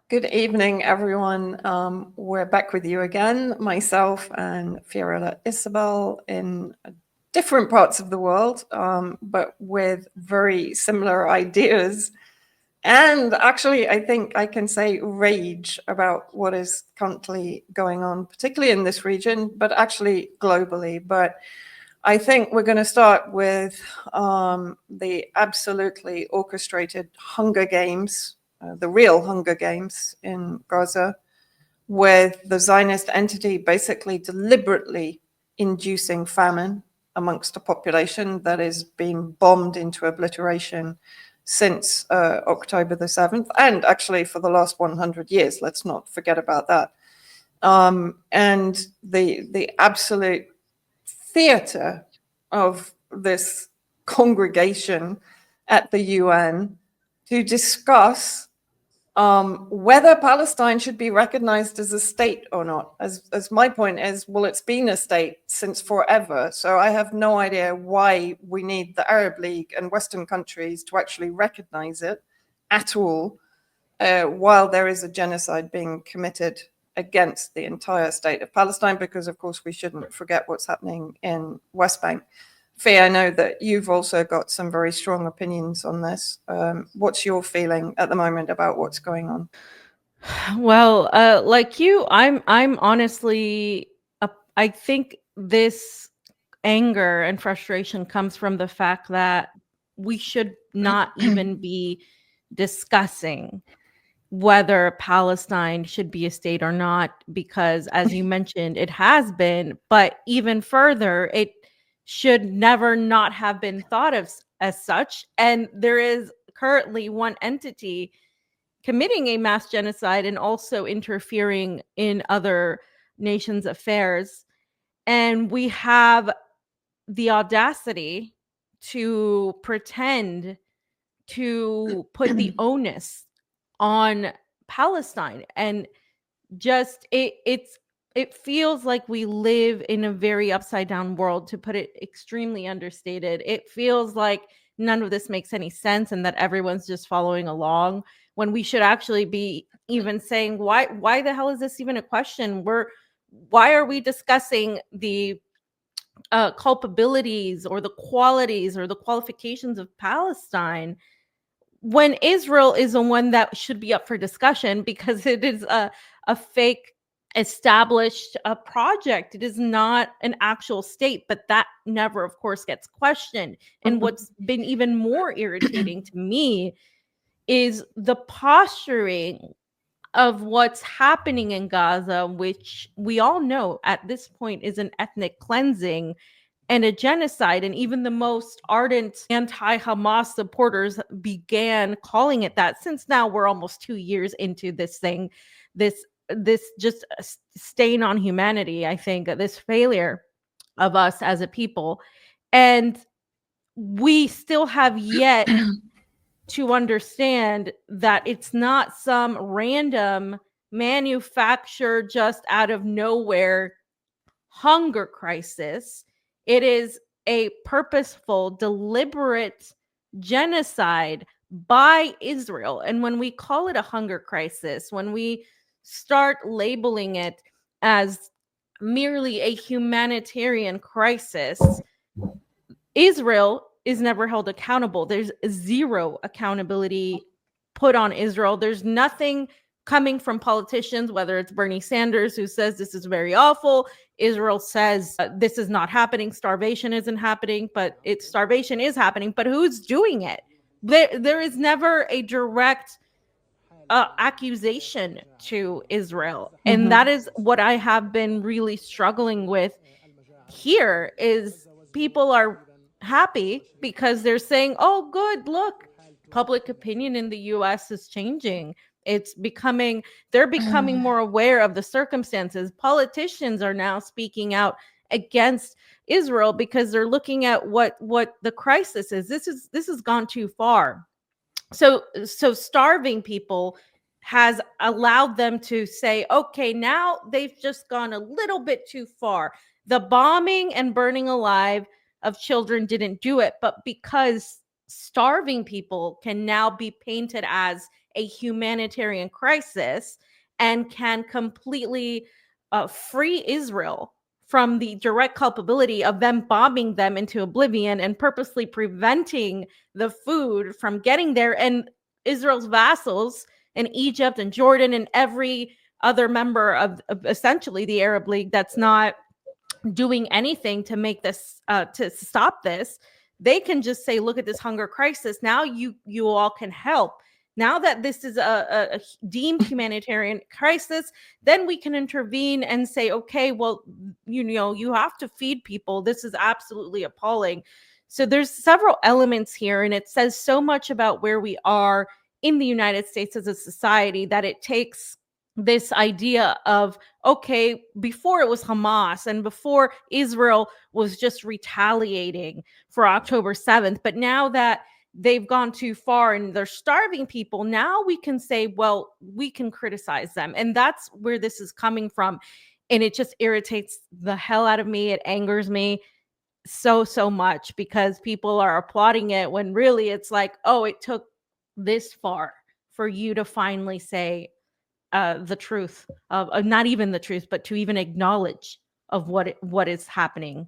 Good evening, everyone. We're back with you again, myself and Fiorella Isabel in different parts of the world, but with very similar ideas. And actually, I think I can say rage about what is currently going on, particularly in this region, but actually globally. But I think we're going to start with the absolutely orchestrated Hunger Games, the real Hunger Games in Gaza, with the Zionist entity basically deliberately inducing famine amongst a population that is being bombed into obliteration since October the 7th, and actually for the last 100 years. Let's not forget about that. And the absolute theater of this congregation at the UN to discuss whether Palestine should be recognized as a state or not. As my point is, well, it's been a state since forever. So I have no idea why we need the Arab League and Western countries to actually recognize it at all, while there is a genocide being committed against the entire state of Palestine, because of course we shouldn't forget what's happening in West Bank. Fee, I know that you've also got some very strong opinions on this. What's your feeling at the moment about what's going on? Well, like you, I'm honestly, I think this anger and frustration comes from the fact that we should not even be discussing whether Palestine should be a state or not, because as you mentioned, it has been, but even further, it should never not have been thought of as such. And there is currently one entity committing a mass genocide and also interfering in other nations' affairs. And we have the audacity to pretend to put the onus on Palestine, and just it feels like we live in a very upside down world, to put it extremely understated. It feels like none of this makes any sense and that everyone's just following along, when we should actually be even saying, why the hell is this even a question? Why are we discussing the culpabilities or the qualities or the qualifications of Palestine, when Israel is the one that should be up for discussion, because it is a fake established project. It is not an actual state, but that never, of course, gets questioned. And what's been even more irritating to me is the posturing of what's happening in Gaza, which we all know at this point is an ethnic cleansing and a genocide. And even the most ardent anti-Hamas supporters began calling it that, since now we're almost 2 years into this thing, this just stain on humanity, I think, this failure of us as a people. And we still have yet to understand that it's not some random manufactured just out of nowhere hunger crisis. It is a purposeful, deliberate genocide by Israel. And when we call it a hunger crisis, when we start labeling it as merely a humanitarian crisis, Israel is never held accountable. There's zero accountability put on Israel. There's nothing coming from politicians, whether it's Bernie Sanders, who says this is very awful. Israel says this is not happening. Starvation isn't happening, but starvation is happening. But who's doing it? There is never a direct accusation to Israel. And that is what I have been really struggling with here, is people are happy because they're saying, oh, good, look, public opinion in the US is changing. They're becoming more aware of the circumstances. Politicians are now speaking out against Israel because they're looking at what the crisis is. This has gone too far. So starving people has allowed them to say, okay, now they've just gone a little bit too far. The bombing and burning alive of children didn't do it, but because starving people can now be painted as a humanitarian crisis and can completely free Israel from the direct culpability of them bombing them into oblivion and purposely preventing the food from getting there. And Israel's vassals in Egypt and Jordan and every other member of essentially the Arab League that's not doing anything to make this to stop this, they can just say, look at this hunger crisis. Now you all can help. Now that this is a deemed humanitarian crisis, then we can intervene and say, okay, well, you have to feed people. This is absolutely appalling. So there's several elements here, and it says so much about where we are in the United States as a society that it takes this idea of, okay, before it was Hamas and before Israel was just retaliating for October 7th, but now that they've gone too far and they're starving people, now we can say, well, we can criticize them. And that's where this is coming from. And it just irritates the hell out of me. It angers me so much because people are applauding it when really it's like, oh, it took this far for you to finally say the truth of not even the truth, but to even acknowledge of what is happening.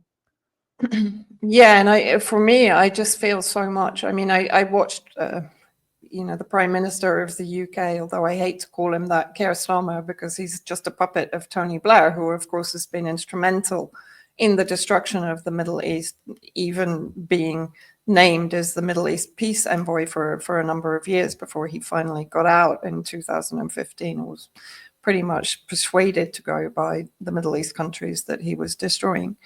Yeah, and for me, I just feel so much. I mean, I watched, the Prime Minister of the UK, although I hate to call him that, Keir Starmer, because he's just a puppet of Tony Blair, who of course has been instrumental in the destruction of the Middle East, even being named as the Middle East peace envoy for a number of years before he finally got out in 2015, was pretty much persuaded to go by the Middle East countries that he was destroying.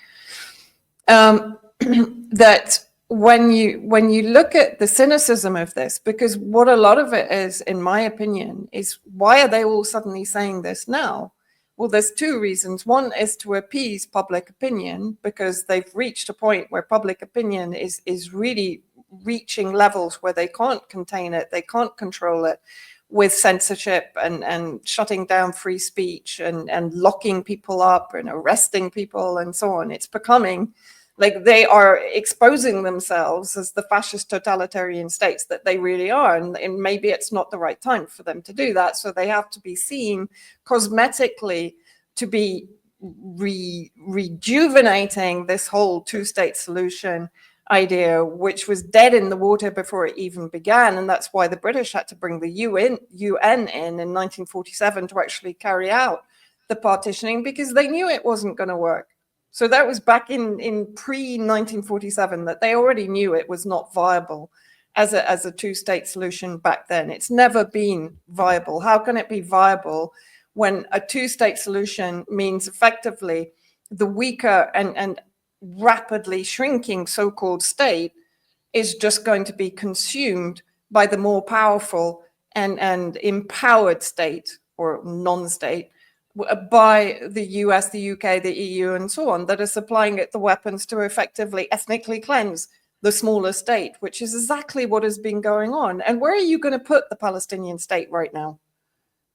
That when you look at the cynicism of this, because what a lot of it is, in my opinion, is why are they all suddenly saying this now? Well, there's two reasons. One is to appease public opinion, because they've reached a point where public opinion is really reaching levels where they can't contain it, they can't control it with censorship and shutting down free speech and locking people up and arresting people and so on. It's becoming like they are exposing themselves as the fascist totalitarian states that they really are. And maybe it's not the right time for them to do that. So they have to be seen cosmetically to be rejuvenating this whole two-state solution idea, which was dead in the water before it even began. And that's why the British had to bring the UN in 1947 to actually carry out the partitioning, because they knew it wasn't going to work. So that was back in pre-1947 that they already knew it was not viable as a two-state solution back then. It's never been viable. How can it be viable when a two-state solution means effectively the weaker and rapidly shrinking so-called state is just going to be consumed by the more powerful and empowered state or non-state, by the US, the UK, the EU, and so on, that are supplying it the weapons to effectively ethnically cleanse the smaller state, which is exactly what has been going on. And where are you going to put the Palestinian state right now?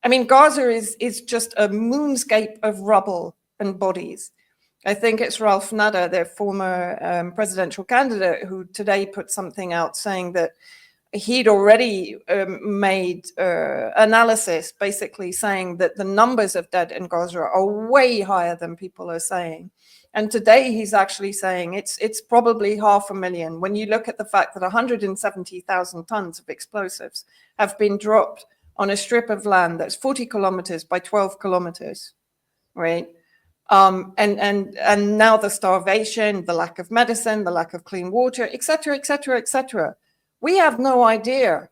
I mean, Gaza is just a moonscape of rubble and bodies. I think it's Ralph Nader, their former presidential candidate, who today put something out saying that he'd already made analysis basically saying that the numbers of dead in Gaza are way higher than people are saying. And today he's actually saying it's probably 500,000 when you look at the fact that 170,000 tons of explosives have been dropped on a strip of land that's 40 kilometers by 12 kilometers, right? And now the starvation, the lack of medicine, the lack of clean water, et cetera, et cetera, et cetera. We have no idea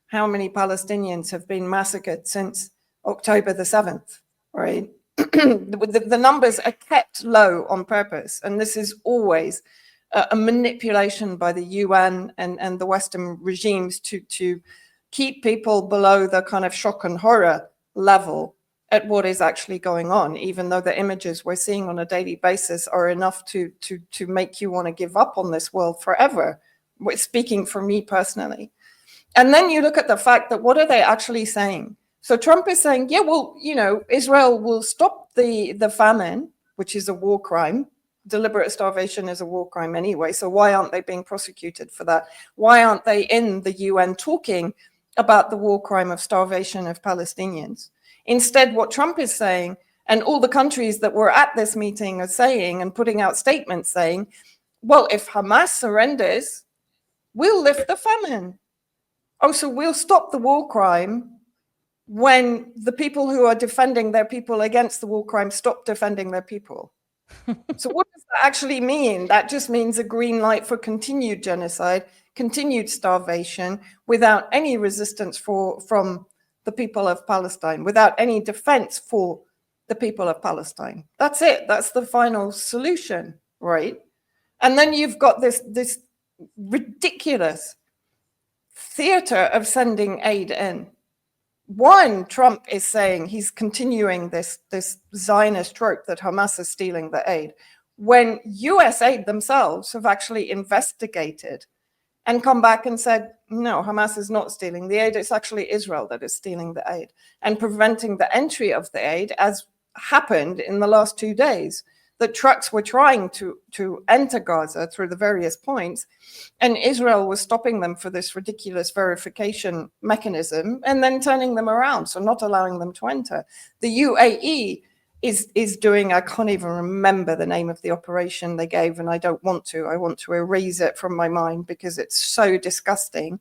how many Palestinians have been massacred since October the 7th, right? The numbers are kept low on purpose. And this is always a manipulation by the UN and the Western regimes to keep people below the kind of shock and horror level at what is actually going on, even though the images we're seeing on a daily basis are enough to make you want to give up on this world forever. Speaking for me personally. And then you look at the fact that what are they actually saying? So Trump is saying, yeah, well, Israel will stop the famine, which is a war crime. Deliberate starvation is a war crime anyway. So why aren't they being prosecuted for that? Why aren't they in the UN talking about the war crime of starvation of Palestinians. Instead, what Trump is saying, and all the countries that were at this meeting are saying and putting out statements saying, well, if Hamas surrenders, we'll lift the famine. Oh, so we'll stop the war crime when the people who are defending their people against the war crime stop defending their people. So what does that actually mean? That just means a green light for continued genocide, continued starvation, without any resistance from the people of Palestine, without any defense for the people of Palestine. That's it. That's the final solution, right? And then you've got this ridiculous theater of sending aid in. One, Trump is saying he's continuing this Zionist trope that Hamas is stealing the aid, when US aid themselves have actually investigated and come back and said, no, Hamas is not stealing the aid. It's actually Israel that is stealing the aid and preventing the entry of the aid, as happened in the last 2 days. The trucks were trying to enter Gaza through the various points, and Israel was stopping them for this ridiculous verification mechanism and then turning them around, so not allowing them to enter. The UAE is doing, I can't even remember the name of the operation they gave, and I don't want to. I want to erase it from my mind because it's so disgusting.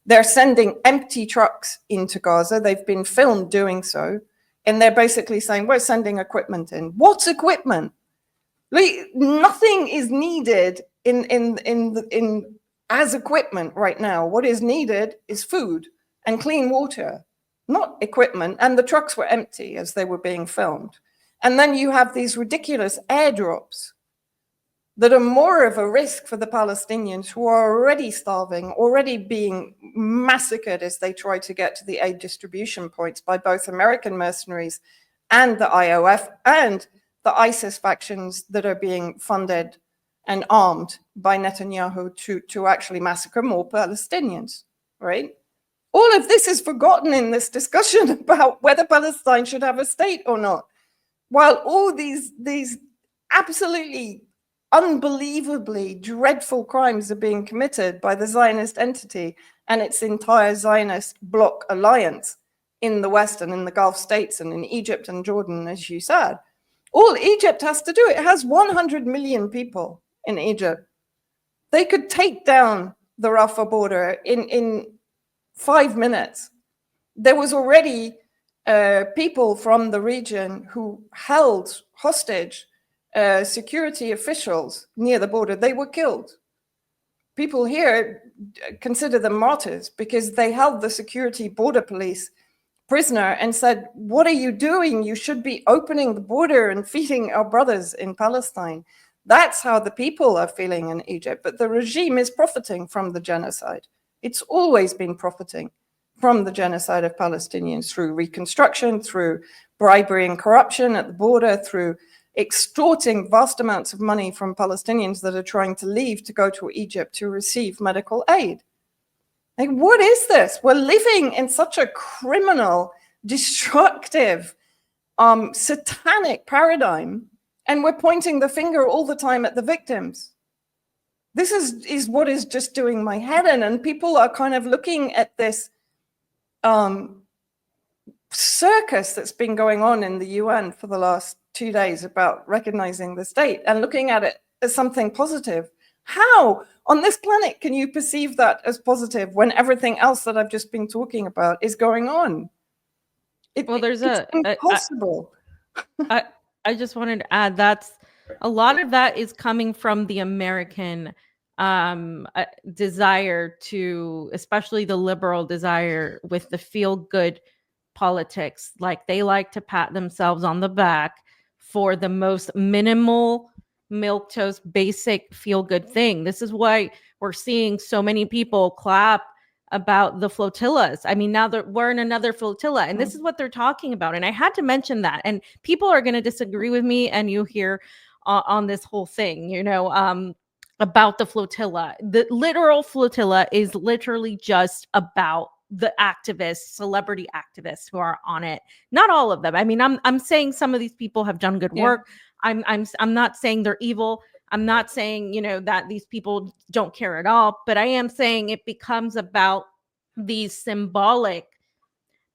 They're sending empty trucks into Gaza. They've been filmed doing so, and they're basically saying, we're sending equipment in. What equipment? Like, nothing is needed in as equipment right now. What is needed is food and clean water, not equipment. And the trucks were empty as they were being filmed. And then you have these ridiculous airdrops that are more of a risk for the Palestinians, who are already starving, already being massacred as they try to get to the aid distribution points by both American mercenaries and the IOF and the ISIS factions that are being funded and armed by Netanyahu to actually massacre more Palestinians, right? All of this is forgotten in this discussion about whether Palestine should have a state or not. While all these absolutely unbelievably dreadful crimes are being committed by the Zionist entity and its entire Zionist bloc alliance in the West and in the Gulf states and in Egypt and Jordan, as you said, all Egypt has to do, it has 100 million people in Egypt. They could take down the Rafah border in 5 minutes. There was already people from the region who held hostage security officials near the border. They were killed. People here consider them martyrs because they held the security border police prisoner and said, what are you doing? You should be opening the border and feeding our brothers in Palestine. That's how the people are feeling in Egypt. But the regime is profiting from the genocide. It's always been profiting from the genocide of Palestinians through reconstruction, through bribery and corruption at the border, through extorting vast amounts of money from Palestinians that are trying to leave to go to Egypt to receive medical aid. Like, what is this? We're living in such a criminal, destructive, satanic paradigm, and we're pointing the finger all the time at the victims. This is what is just doing my head in, and people are kind of looking at this circus that's been going on in the UN for the last 2 days about recognizing the state and looking at it as something positive. How on this planet can you perceive that as positive when everything else that I've just been talking about is going on? There's it's impossible. I just wanted to add that's a lot of that is coming from the American desire to, especially the liberal desire with the feel good politics. Like, they like to pat themselves on the back for the most minimal, milquetoast, basic feel good thing. This is why we're seeing so many people clap about the flotillas. I mean, now that we're in another flotilla, and this is what they're talking about. And I had to mention that. And people are going to disagree with me, and you hear on this whole thing, about the flotilla. The literal flotilla is literally just about the activists, celebrity activists who are on it. Not all of them. I mean, I'm saying some of these people have done good work. I'm not saying they're evil. I'm not saying, that these people don't care at all, but I am saying it becomes about these symbolic,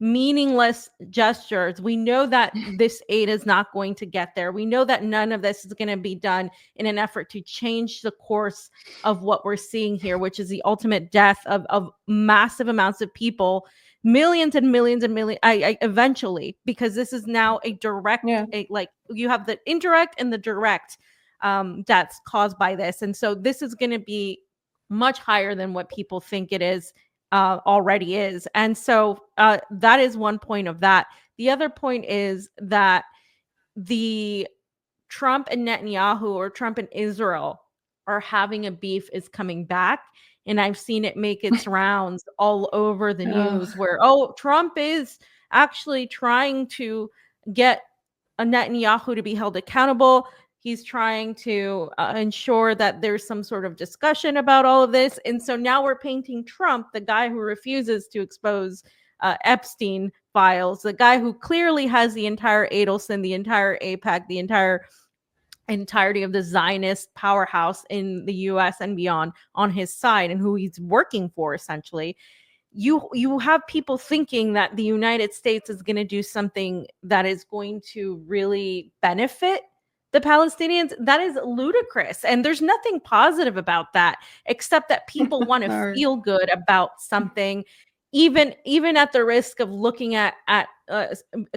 meaningless gestures. We know that this aid is not going to get there. We know that none of this is going to be done in an effort to change the course of what we're seeing here, which is the ultimate death of massive amounts of people, millions and millions and millions, eventually, because this is now a direct, like you have the indirect and the direct deaths caused by this. And so this is going to be much higher than what people think it is. Already is. And so that is one point of that. The other point is that the Trump and Netanyahu, or Trump and Israel, are having a beef is coming back. And I've seen it make its rounds all over the news where, Trump is actually trying to get a Netanyahu to be held accountable. He's trying to ensure that there's some sort of discussion about all of this. And so now we're painting Trump, the guy who refuses to expose Epstein files, the guy who clearly has the entire Adelson, the entire AIPAC, the entirety of the Zionist powerhouse in the US and beyond on his side, and who he's working for, essentially. You have people thinking that the United States is going to do something that is going to really benefit the Palestinians. That is ludicrous. And there's nothing positive about that, except that people want to feel good about something, even at the risk of looking at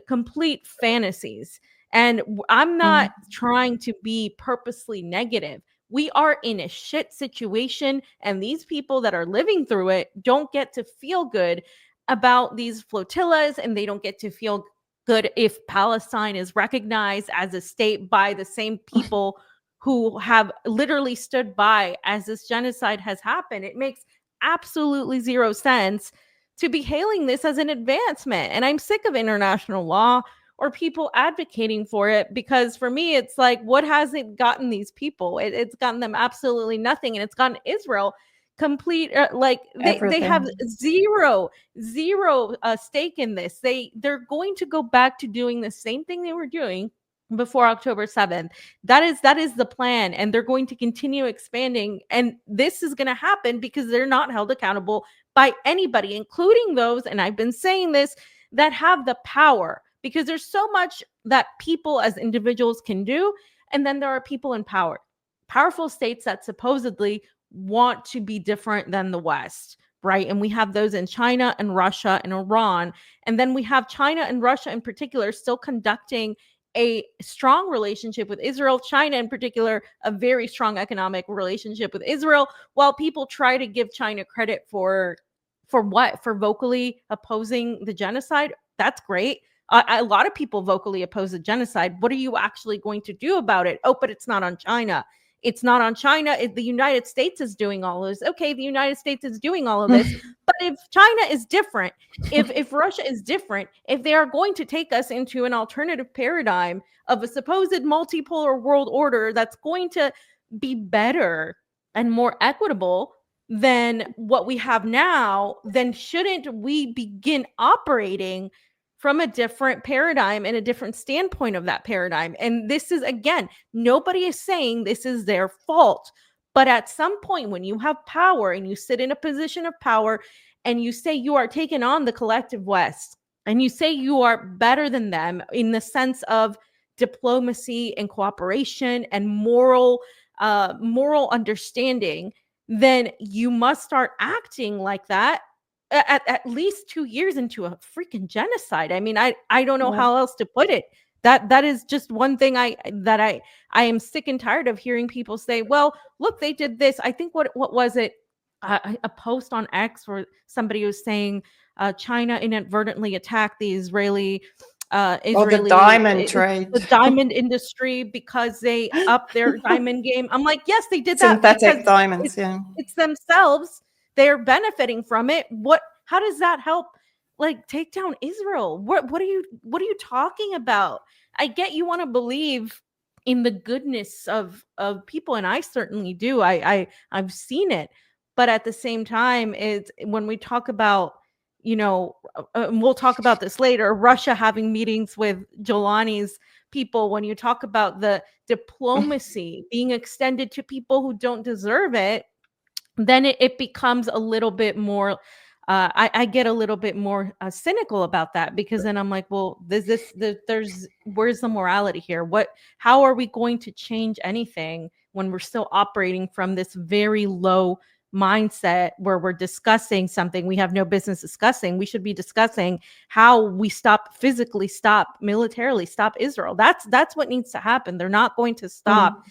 complete fantasies. And I'm not trying to be purposely negative. We are in a shit situation, and these people that are living through it don't get to feel good about these flotillas, and they don't get to feel good if Palestine is recognized as a state by the same people who have literally stood by as this genocide has happened. It makes absolutely zero sense to be hailing this as an advancement. And I'm sick of international law or people advocating for it, because for me, it's like, what has it gotten these people? It's gotten them absolutely nothing. And it's gotten Israel complete, they have zero stake in this. They're going to go back to doing the same thing they were doing before October 7th. That is the plan, and they're going to continue expanding. And this is going to happen because they're not held accountable by anybody, including those, and I've been saying this, that have the power, because there's so much that people as individuals can do. And then there are people in power, powerful states that supposedly want to be different than the West, right? And we have those in China and Russia and Iran. And then we have China and Russia in particular still conducting a strong relationship with Israel, China in particular, a very strong economic relationship with Israel, while people try to give China credit for what? For vocally opposing the genocide. That's great. A lot of people vocally oppose the genocide. What are you actually going to do about it? Oh, but it's not on China. It's not on China. The United States is doing all of this. Okay, the United States is doing all of this. But if China is different, if Russia is different, if they are going to take us into an alternative paradigm of a supposed multipolar world order that's going to be better and more equitable than what we have now, then shouldn't we begin operating from a different paradigm and a different standpoint of that paradigm? And this is, again, nobody is saying this is their fault. But at some point, when you have power and you sit in a position of power and you say you are taking on the collective West, and you say you are better than them in the sense of diplomacy and cooperation and moral understanding, then you must start acting like that at least 2 years into a freaking genocide. I mean, I don't know how else to put it. That is just one thing I am sick and tired of hearing people say, well, look, they did this. I think what was it? A post on X where somebody was saying China inadvertently attacked the Israeli the diamond trade, the diamond industry, because they upped their diamond game. I'm like, yes, they did that. Synthetic diamonds, it's themselves. They're benefiting from it. How does that help, like, take down Israel? What are you talking about? I get you want to believe in the goodness of people, and I certainly do. I've seen it, but at the same time, it's when we talk about, we'll talk about this later, Russia having meetings with Jelani's people, when you talk about the diplomacy being extended to people who don't deserve it, then it becomes a little bit more I get a little bit more cynical about that, because then I'm like, well, where's the morality here? How are we going to change anything when we're still operating from this very low mindset where we're discussing something we have no business discussing? We should be discussing how we militarily stop Israel. That's what needs to happen. They're not going to stop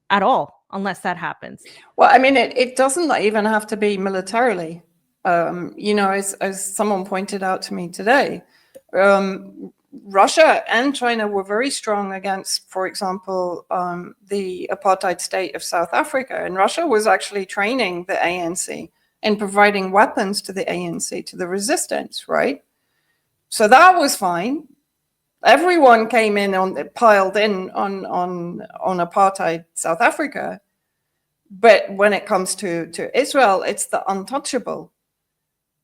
at all unless that happens. Well, I mean, it doesn't even have to be militarily. As someone pointed out to me today, Russia and China were very strong against, for example, the apartheid state of South Africa. And Russia was actually training the ANC and providing weapons to the ANC, to the resistance, right? So that was fine. Everyone came in piled in on apartheid South Africa. But when it comes to Israel, it's the untouchable.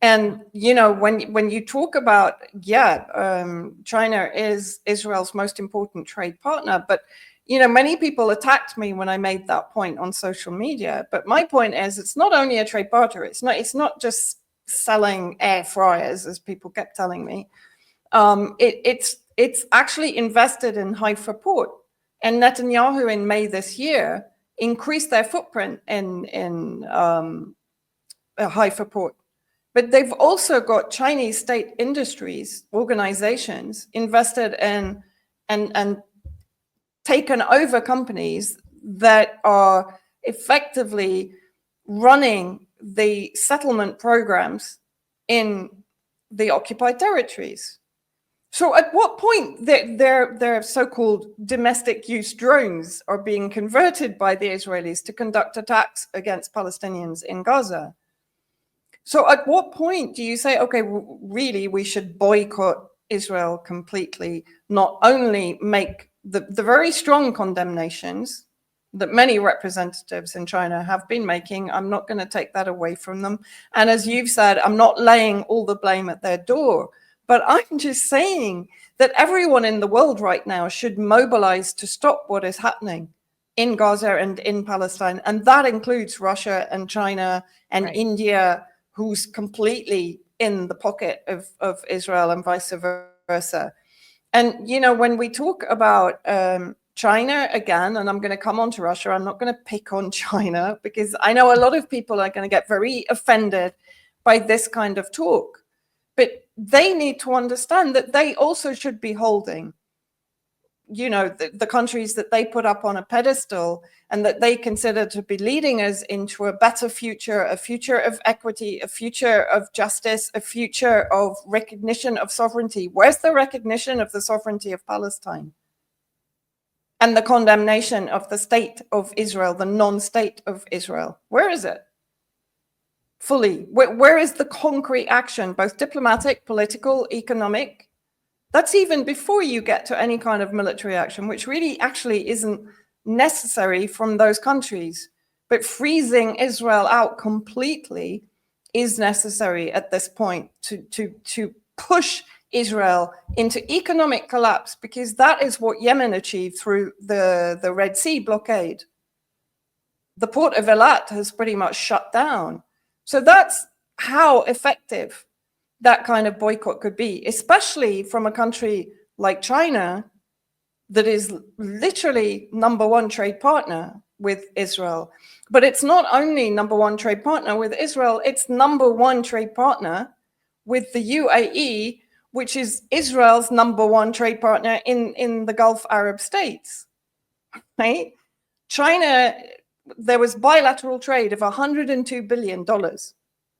And, when you talk about, China is Israel's most important trade partner, but, many people attacked me when I made that point on social media. But my point is, it's not only a trade partner. It's not just selling air fryers, as people kept telling me. It's actually invested in Haifa port. And Netanyahu in May this year increased their footprint in Haifa port. But they've also got Chinese state industries, organizations invested in and taken over companies that are effectively running the settlement programs in the occupied territories. So at what point their so-called domestic use drones are being converted by the Israelis to conduct attacks against Palestinians in Gaza? So at what point do you say, okay, really, we should boycott Israel completely, not only make the very strong condemnations that many representatives in China have been making, I'm not going to take that away from them. And as you've said, I'm not laying all the blame at their door, but I'm just saying that everyone in the world right now should mobilize to stop what is happening in Gaza and in Palestine. And that includes Russia and China and India, who's completely in the pocket of Israel and vice versa. And, when we talk about China again, and I'm going to come on to Russia, I'm not going to pick on China, because I know a lot of people are going to get very offended by this kind of talk. But they need to understand that they also should be holding, the countries that they put up on a pedestal and that they consider to be leading us into a better future, a future of equity, a future of justice, a future of recognition of sovereignty. Where's the recognition of the sovereignty of Palestine? And the condemnation of the state of Israel, the non-state of Israel? Where is it? Fully. Where is the concrete action, both diplomatic, political, economic? That's even before you get to any kind of military action, which really actually isn't necessary from those countries. But freezing Israel out completely is necessary at this point to push Israel into economic collapse, because that is what Yemen achieved through the Red Sea blockade. The port of Eilat has pretty much shut down. So that's how effective that kind of boycott could be, especially from a country like China that is literally number one trade partner with Israel. But it's not only number one trade partner with Israel, it's number one trade partner with the UAE, which is Israel's number one trade partner in the Gulf Arab states, right? China, there was bilateral trade of $102 billion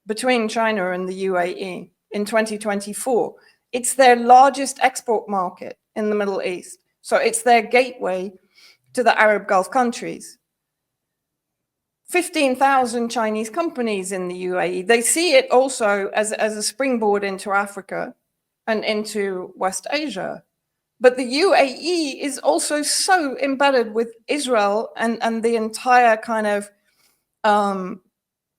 between China and the UAE in 2024. It's their largest export market in the Middle East. So it's their gateway to the Arab Gulf countries. 15,000 Chinese companies in the UAE. They see it also as a springboard into Africa and into West Asia. But the UAE is also so embedded with Israel and the entire kind of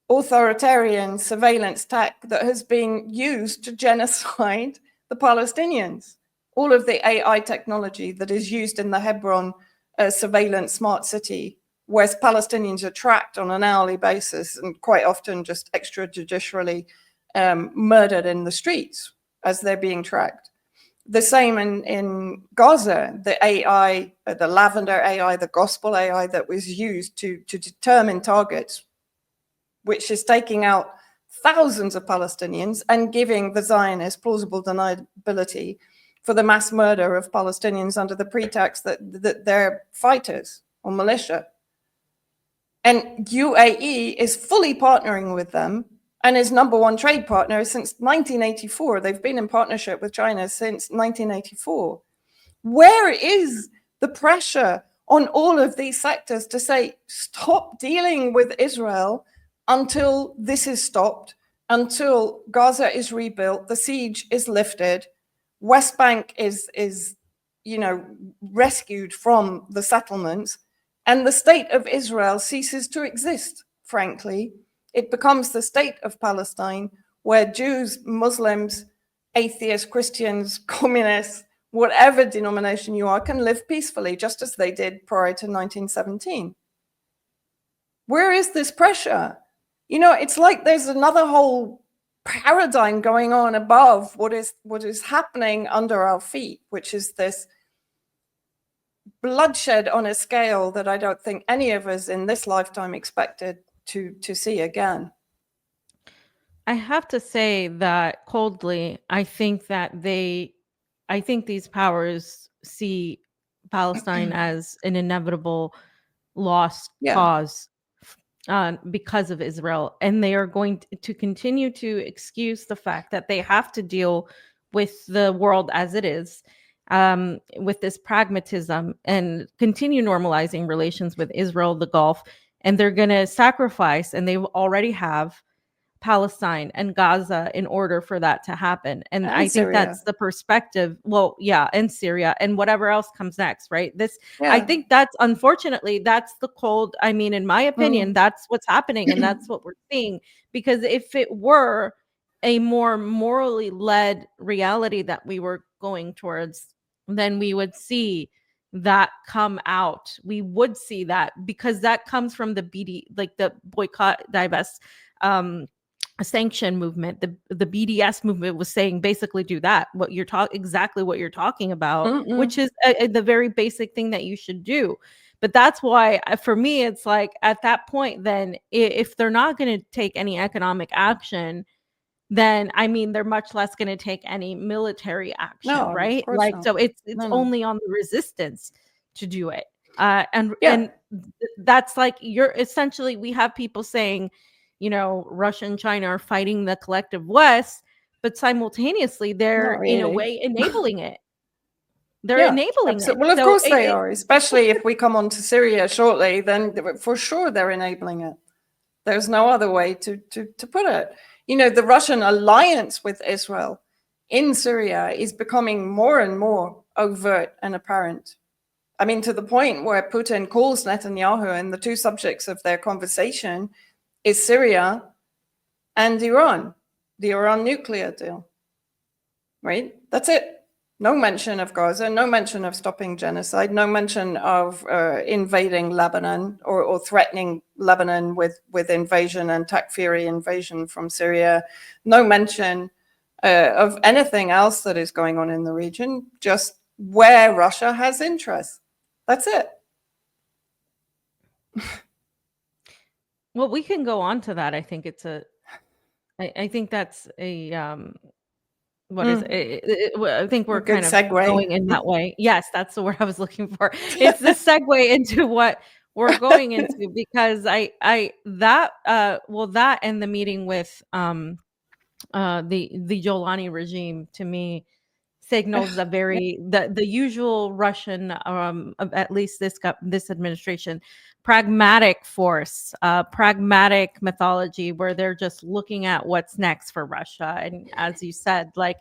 authoritarian surveillance tech that has been used to genocide the Palestinians. All of the AI technology that is used in the Hebron surveillance smart city, where Palestinians are tracked on an hourly basis and quite often just extrajudicially murdered in the streets as they're being tracked. The same in Gaza, the AI, the Lavender AI, the Gospel AI that was used to determine targets, which is taking out thousands of Palestinians and giving the Zionists plausible deniability for the mass murder of Palestinians under the pretext that they're fighters or militia. And UAE is fully partnering with them and is number one trade partner since 1984. They've been in partnership with China since 1984. Where is the pressure on all of these sectors to say, stop dealing with Israel until this is stopped, until Gaza is rebuilt, the siege is lifted, West Bank is rescued from the settlements, and the state of Israel ceases to exist, frankly. It becomes the state of Palestine, where Jews, Muslims, atheists, Christians, communists, whatever denomination you are, can live peacefully, just as they did prior to 1917. Where is this pressure? It's like there's another whole paradigm going on above what is happening under our feet, which is this bloodshed on a scale that I don't think any of us in this lifetime expected to see again. I have to say that coldly, I think these powers see Palestine as an inevitable lost cause because of Israel. And they are going to continue to excuse the fact that they have to deal with the world as it is, with this pragmatism, and continue normalizing relations with Israel, the Gulf. And they're going to sacrifice, and they already have, Palestine and Gaza in order for that to happen. And I think Syria. That's the perspective. Well, yeah, and Syria and whatever else comes next, right? I think that's, unfortunately, that's the cold. I mean, in my opinion, that's what's happening, and that's what we're seeing. Because if it were a more morally led reality that we were going towards, then we would see that come out. We would see that, because that comes from the the boycott, divest, sanction movement. The BDS movement was saying, basically, do that, exactly what you're talking about, which is the very basic thing that you should do. But that's why, for me, it's like, at that point, then if they're not going to take any economic action, then they're much less going to take any military action, right? Like, not. So it's only on the resistance to do it. And that's like, you're essentially, we have people saying, Russia and China are fighting the collective West, but simultaneously they're in a way enabling it. They're enabling it. Well, of course they are, especially if we come on to Syria shortly, then for sure they're enabling it. There's no other way to put it. The Russian alliance with Israel in Syria is becoming more and more overt and apparent. To the point where Putin calls Netanyahu, and the two subjects of their conversation is Syria and Iran, the Iran nuclear deal, right? That's it. No mention of Gaza, no mention of stopping genocide, no mention of invading Lebanon or threatening Lebanon with invasion and Takfiri invasion from Syria. No mention of anything else that is going on in the region, just where Russia has interests. That's it. Well, we can go on to that. I think I think that's a, what is it? I think we're kind of segue. Going in that way. Yes, that's the word I was looking for. It's the segue into what we're going into, because that and the meeting with the Jolani regime, to me, signals the usual Russian, at least this administration, pragmatic force, pragmatic mythology, where they're just looking at what's next for Russia. And as you said, like,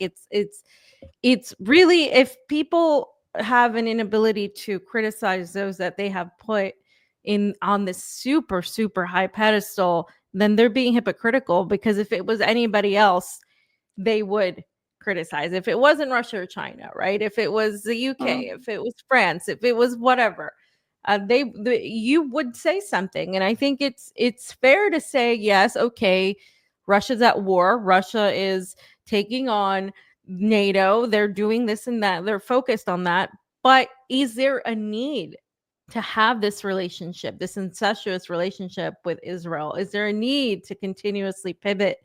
it's really, if people have an inability to criticize those that they have put on this super, super high pedestal, then they're being hypocritical, because if it was anybody else, they would criticize. If it wasn't Russia or China, right? If it was the UK, if it was France, if it was whatever, you would say something. And I think it's fair to say, yes, okay, Russia's at war. Russia is taking on NATO. They're doing this and that. They're focused on that. But is there a need to have this relationship, this incestuous relationship with Israel? Is there a need to continuously pivot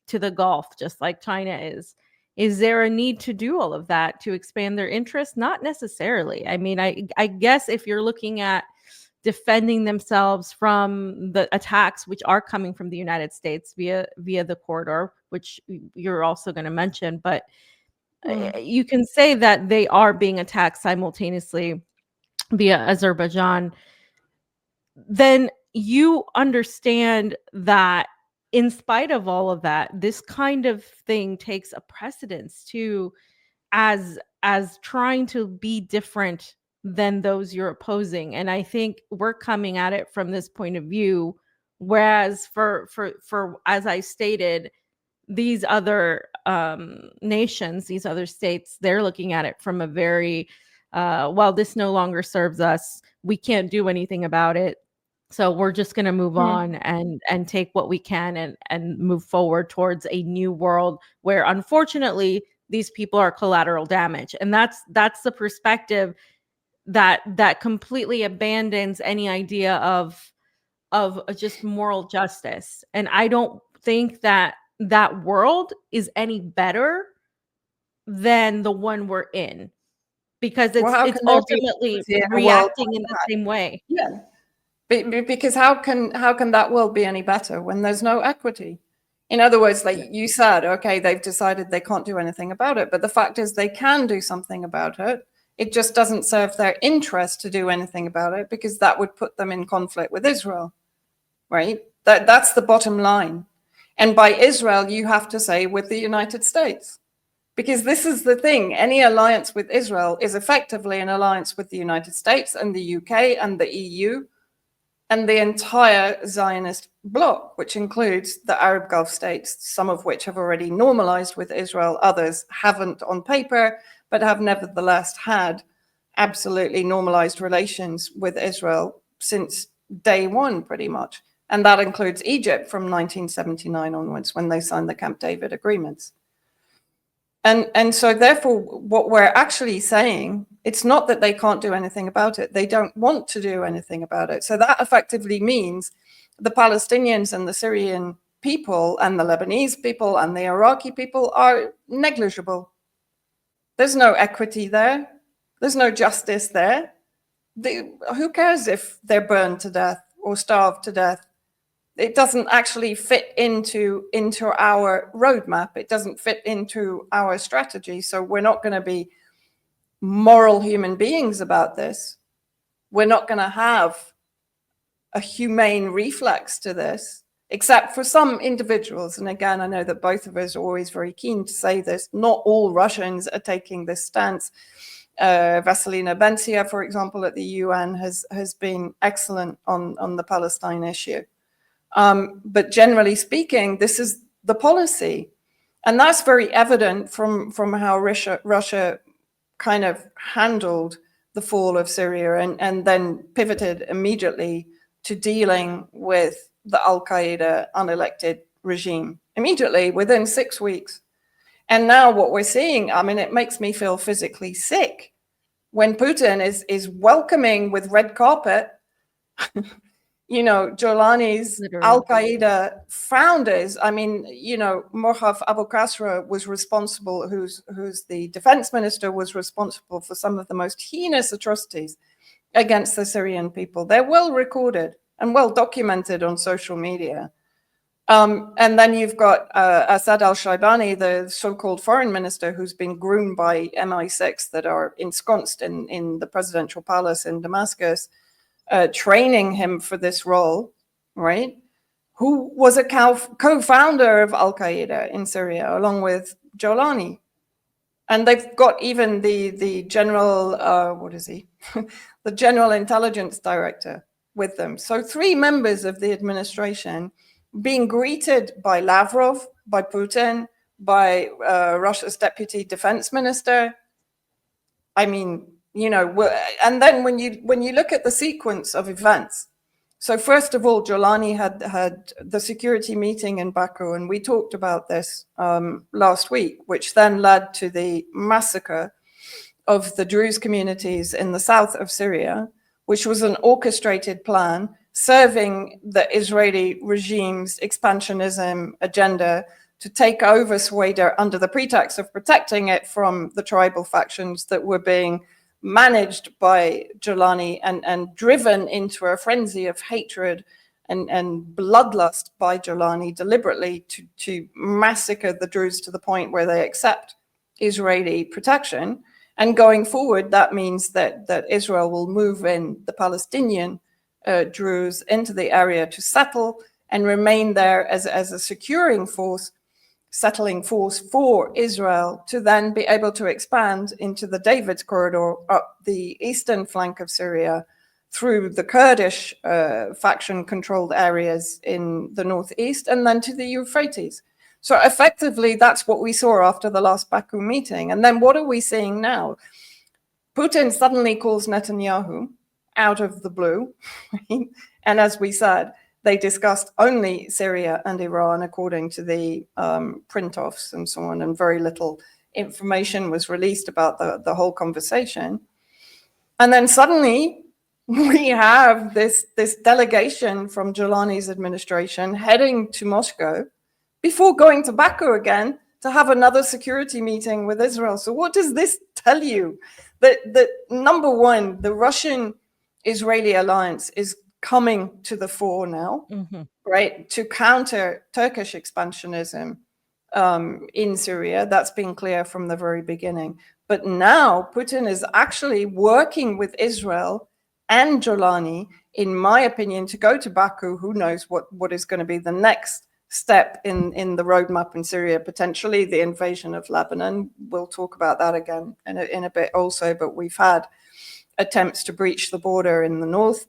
to the Gulf, just like China is? Is there a need to do all of that to expand their interest? Not necessarily. I mean, I guess if you're looking at defending themselves from the attacks which are coming from the United States via the corridor, which you're also going to mention, but you can say that they are being attacked simultaneously via Azerbaijan, then you understand that in spite of all of that, this kind of thing takes a precedence to as trying to be different than those you're opposing. And I think we're coming at it from this point of view, whereas for as I stated, these other nations, these other states, they're looking at it from a very well, this no longer serves us, we can't do anything about it, so we're just going to move on and take what we can and move forward towards a new world where unfortunately these people are collateral damage. And that's the perspective that completely abandons any idea of just moral justice. And I don't think that world is any better than the one we're in, because it's ultimately reacting in the same way. Yeah. Because how can that world be any better when there's no equity? In other words, like you said, okay, they've decided they can't do anything about it, but the fact is they can do something about it. It just doesn't serve their interest to do anything about it, because that would put them in conflict with Israel, right? That's the bottom line. And by Israel, you have to say with the United States, because this is the thing. Any alliance with Israel is effectively an alliance with the United States and the UK and the EU and the entire Zionist bloc, which includes the Arab Gulf states, some of which have already normalized with Israel, others haven't on paper, but have nevertheless had absolutely normalized relations with Israel since day one, pretty much. And that includes Egypt from 1979 onwards, when they signed the Camp David agreements. And so therefore, what we're actually saying, it's not that they can't do anything about it. They don't want to do anything about it. So that effectively means the Palestinians and the Syrian people and the Lebanese people and the Iraqi people are negligible. There's no equity there. There's no justice there. Who cares if they're burned to death or starved to death? It doesn't actually fit into our roadmap. It doesn't fit into our strategy. So we're not going to be moral human beings about this. We're not going to have a humane reflex to this, except for some individuals. And again, I know that both of us are always very keen to say this. Not all Russians are taking this stance. Vasilina Bensia, for example, at the UN has been excellent on the Palestine issue. But generally speaking, this is the policy. And that's very evident from how Russia kind of handled the fall of Syria and then pivoted immediately to dealing with the Al-Qaeda unelected regime, immediately within 6 weeks. And now what we're seeing, I mean, it makes me feel physically sick when Putin is welcoming with red carpet Jolani's Al-Qaeda founders. I mean, Morphs Abu Qasra was responsible, who's the defense minister, was responsible for some of the most heinous atrocities against the Syrian people. They're well recorded and well documented on social media. And then you've got Assad al-Shaibani, the so-called foreign minister, who's been groomed by MI6 that are ensconced in the presidential palace in Damascus, training him for this role, right? Who was a co-founder of Al-Qaeda in Syria, along with Jolani. And they've got even the general, what is he? The general intelligence director with them. So 3 members of the administration being greeted by Lavrov, by Putin, by Russia's deputy defense minister. I mean, and then when you look at the sequence of events, So first of all, Jolani had the security meeting in Baku, and we talked about this last week, which then led to the massacre of the Druze communities in the south of Syria, which was an orchestrated plan serving the Israeli regime's expansionism agenda to take over Sweden under the pretext of protecting it from the tribal factions that were being managed by Jolani and driven into a frenzy of hatred and bloodlust by Jolani deliberately to massacre the Druze to the point where they accept Israeli protection. And going forward, that means that Israel will move in the Palestinian Druze into the area to settle and remain there as a securing force, settling force for Israel to then be able to expand into the David corridor up the eastern flank of Syria through the Kurdish faction-controlled areas in the northeast and then to the Euphrates. So effectively, that's what we saw after the last Baku meeting. And then what are we seeing now? Putin suddenly calls Netanyahu out of the blue. Right? And as we said, they discussed only Syria and Iran, according to the print-offs and so on, and very little information was released about the whole conversation. And then suddenly we have this delegation from Jolani's administration heading to Moscow before going to Baku again to have another security meeting with Israel. So what does this tell you? That number one, the Russian-Israeli alliance is coming to the fore now, right, to counter Turkish expansionism in Syria. That's been clear from the very beginning. But now Putin is actually working with Israel and Jolani, in my opinion, to go to Baku. Who knows what is going to be the next step in the roadmap in Syria, potentially the invasion of Lebanon. We'll talk about that again in a bit also, but we've had attempts to breach the border in the north,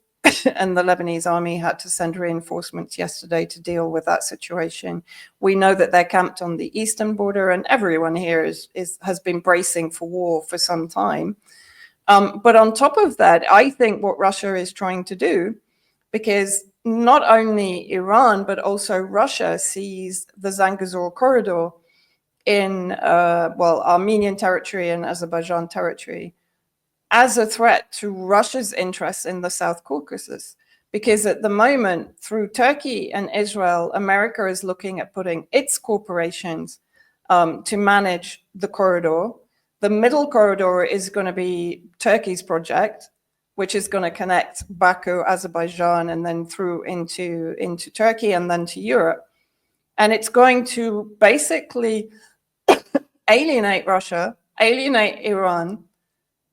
and the Lebanese army had to send reinforcements yesterday to deal with that situation. We know that they're camped on the eastern border, and everyone here has been bracing for war for some time. But on top of that, I think what Russia is trying to do, because not only Iran, but also Russia sees the Zangezur corridor in, Armenian territory and Azerbaijan territory as a threat to Russia's interests in the South Caucasus. Because at the moment, through Turkey and Israel, America is looking at putting its corporations to manage the corridor. The middle corridor is going to be Turkey's project, which is going to connect Baku, Azerbaijan, and then through into Turkey and then to Europe. And it's going to basically alienate Russia, alienate Iran,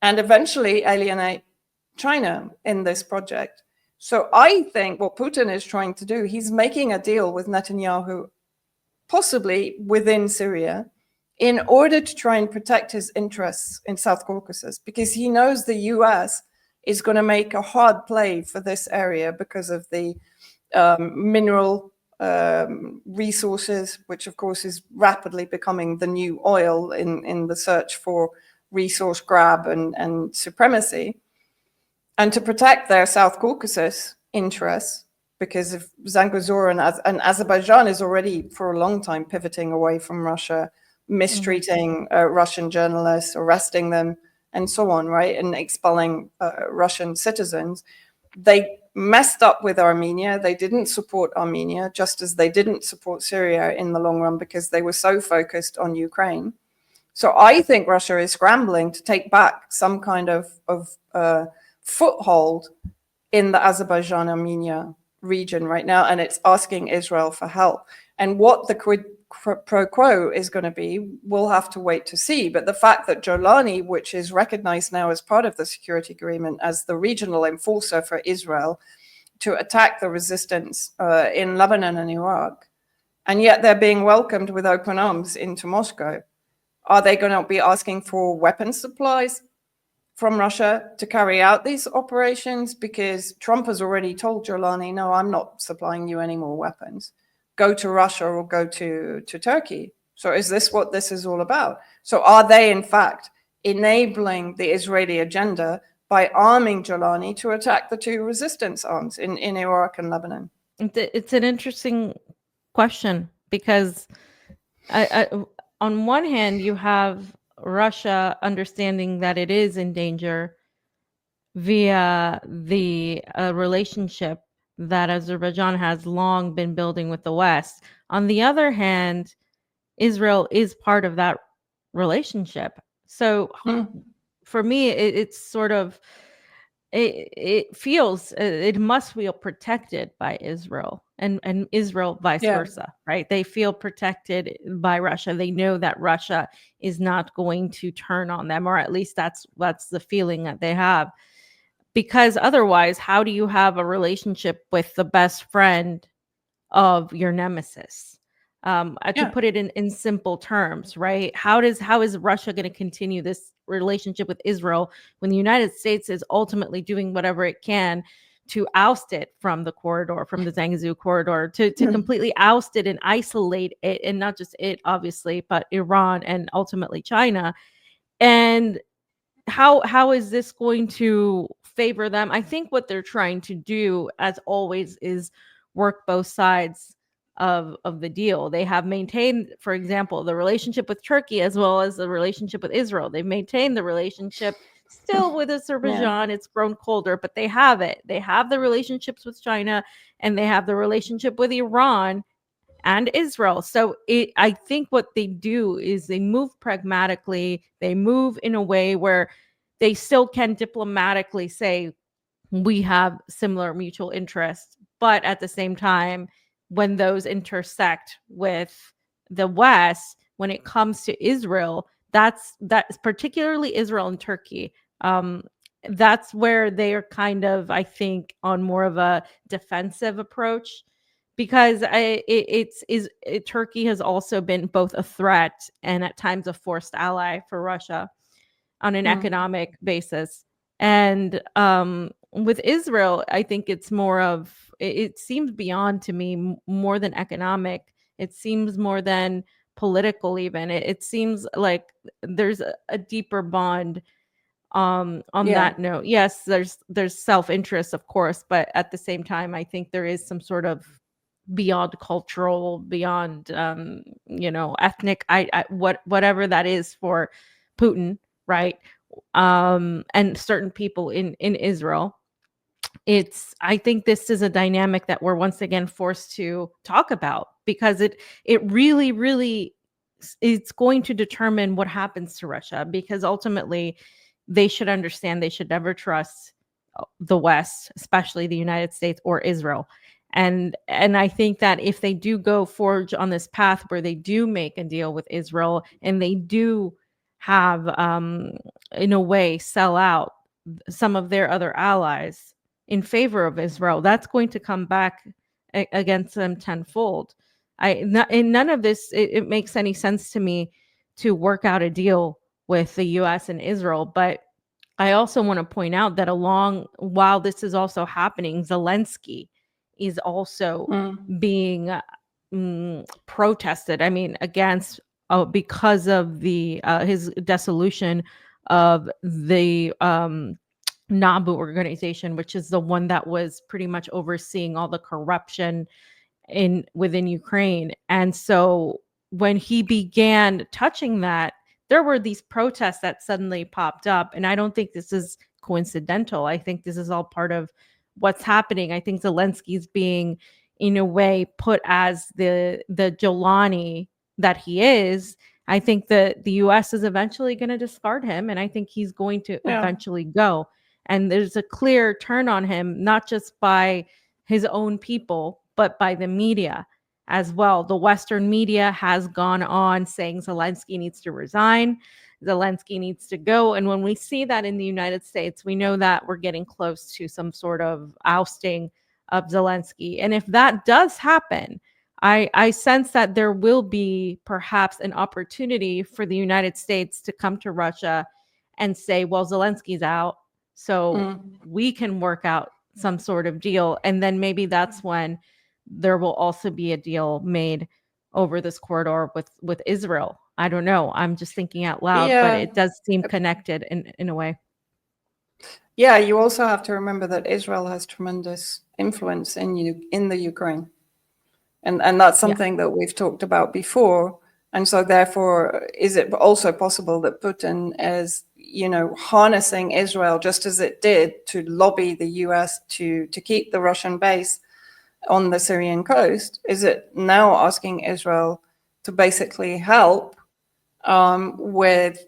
and eventually alienate China in this project. So I think what Putin is trying to do, he's making a deal with Netanyahu, possibly within Syria, in order to try and protect his interests in South Caucasus, because he knows the US is going to make a hard play for this area because of the mineral resources, which of course is rapidly becoming the new oil in the search for resource grab and supremacy. And to protect their South Caucasus interests, because if Zangezur and Azerbaijan is already for a long time pivoting away from Russia, mistreating Russian journalists, arresting them, and so on, right? And expelling Russian citizens. They messed up with Armenia. They didn't support Armenia, just as they didn't support Syria in the long run because they were so focused on Ukraine. So I think Russia is scrambling to take back some kind of foothold in the Azerbaijan-Armenia region right now, and it's asking Israel for help. And what the quid pro quo is going to be, we'll have to wait to see. But the fact that Jolani, which is recognized now as part of the security agreement as the regional enforcer for Israel to attack the resistance in Lebanon and Iraq, and yet they're being welcomed with open arms into Moscow. Are they going to be asking for weapons supplies from Russia to carry out these operations? Because Trump has already told Jolani, no, I'm not supplying you any more weapons. Go to Russia or go to Turkey. So is this what this is all about? So are they, in fact, enabling the Israeli agenda by arming Jolani to attack the two resistance arms in Iraq and Lebanon? It's an interesting question because on one hand, you have Russia understanding that it is in danger via the relationship that Azerbaijan has long been building with the West. On the other hand, Israel is part of that relationship. So for me, it's sort of, it feels, it must feel protected by Israel and Israel vice versa, right? They feel protected by Russia. They know that Russia is not going to turn on them, or at least that's the feeling that they have. Because otherwise, how do you have a relationship with the best friend of your nemesis? To put it in simple terms, right? How is Russia going to continue this relationship with Israel when the United States is ultimately doing whatever it can to oust it from the corridor, from the Zangezur corridor, to completely oust it and isolate it, and not just it, obviously, but Iran and ultimately China? And how is this going to favor them? I think what they're trying to do, as always, is work both sides of the deal. They have maintained, for example, the relationship with Turkey as well as the relationship with Israel. They've maintained the relationship still with Azerbaijan. It's grown colder, but they have it. They have the relationships with China, and they have the relationship with Iran and Israel. So I think what they do is they move pragmatically. They move in a way where they still can diplomatically say, we have similar mutual interests. But at the same time, when those intersect with the West, when it comes to Israel, that's particularly Israel and Turkey. That's where they are kind of, I think, on more of a defensive approach, because Turkey has also been both a threat and at times a forced ally for Russia on an economic basis. And with Israel, I think it's more of, it seems beyond to me more than economic. It seems more than political even. It seems like there's a deeper bond on that note. Yes, there's self-interest, of course, but at the same time, I think there is some sort of beyond cultural, beyond ethnic, whatever that is for Putin, right? And certain people in Israel. I think this is a dynamic that we're once again forced to talk about, because it really it's going to determine what happens to Russia, because ultimately they should understand they should never trust the West, especially the United States or Israel. And I think that if they do go forge on this path where they do make a deal with Israel, and they do have, in a way, sell out some of their other allies in favor of Israel, that's going to come back against them tenfold. In none of this, it makes any sense to me to work out a deal with the U.S. and Israel. But I also want to point out that while this is also happening, Zelensky is also being protested. I mean, against because of the his dissolution of the NABU organization, which is the one that was pretty much overseeing all the corruption within Ukraine. And so when he began touching that, there were these protests that suddenly popped up. And I don't think this is coincidental. I think this is all part of what's happening. I think Zelensky's being, in a way, put as the Jolani that he is. I think that the U.S. is eventually going to discard him, and I think he's going to eventually go. And there's a clear turn on him, not just by his own people, but by the media as well. The Western media has gone on saying Zelensky needs to resign. Zelensky needs to go. And when we see that in the United States, we know that we're getting close to some sort of ousting of Zelensky. And if that does happen, I sense that there will be perhaps an opportunity for the United States to come to Russia and say, well, Zelensky's out, so we can work out some sort of deal. And then maybe that's when there will also be a deal made over this corridor with Israel. I don't know. I'm just thinking out loud, but it does seem connected in a way. Yeah, you also have to remember that Israel has tremendous influence in the Ukraine. And that's something that we've talked about before. And so therefore, is it also possible that Putin is, harnessing Israel just as it did to lobby the US to keep the Russian base on the Syrian coast? Is it now asking Israel to basically help with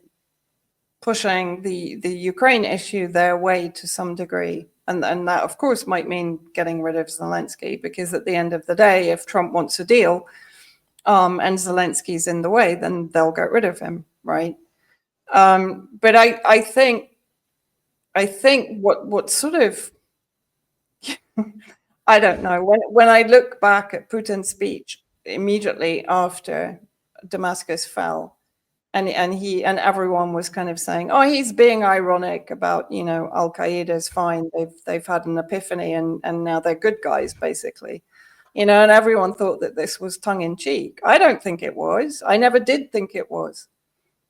pushing the Ukraine issue their way to some degree? And that, of course, might mean getting rid of Zelensky, because at the end of the day, if Trump wants a deal and Zelensky's in the way, then they'll get rid of him, right? But I think what sort of I don't know, when I look back at Putin's speech immediately after Damascus fell, and everyone was kind of saying, oh, he's being ironic about, Al Qaeda's fine, they've had an epiphany and now they're good guys, basically, and everyone thought that this was tongue in cheek. I don't think it was. I never did think it was.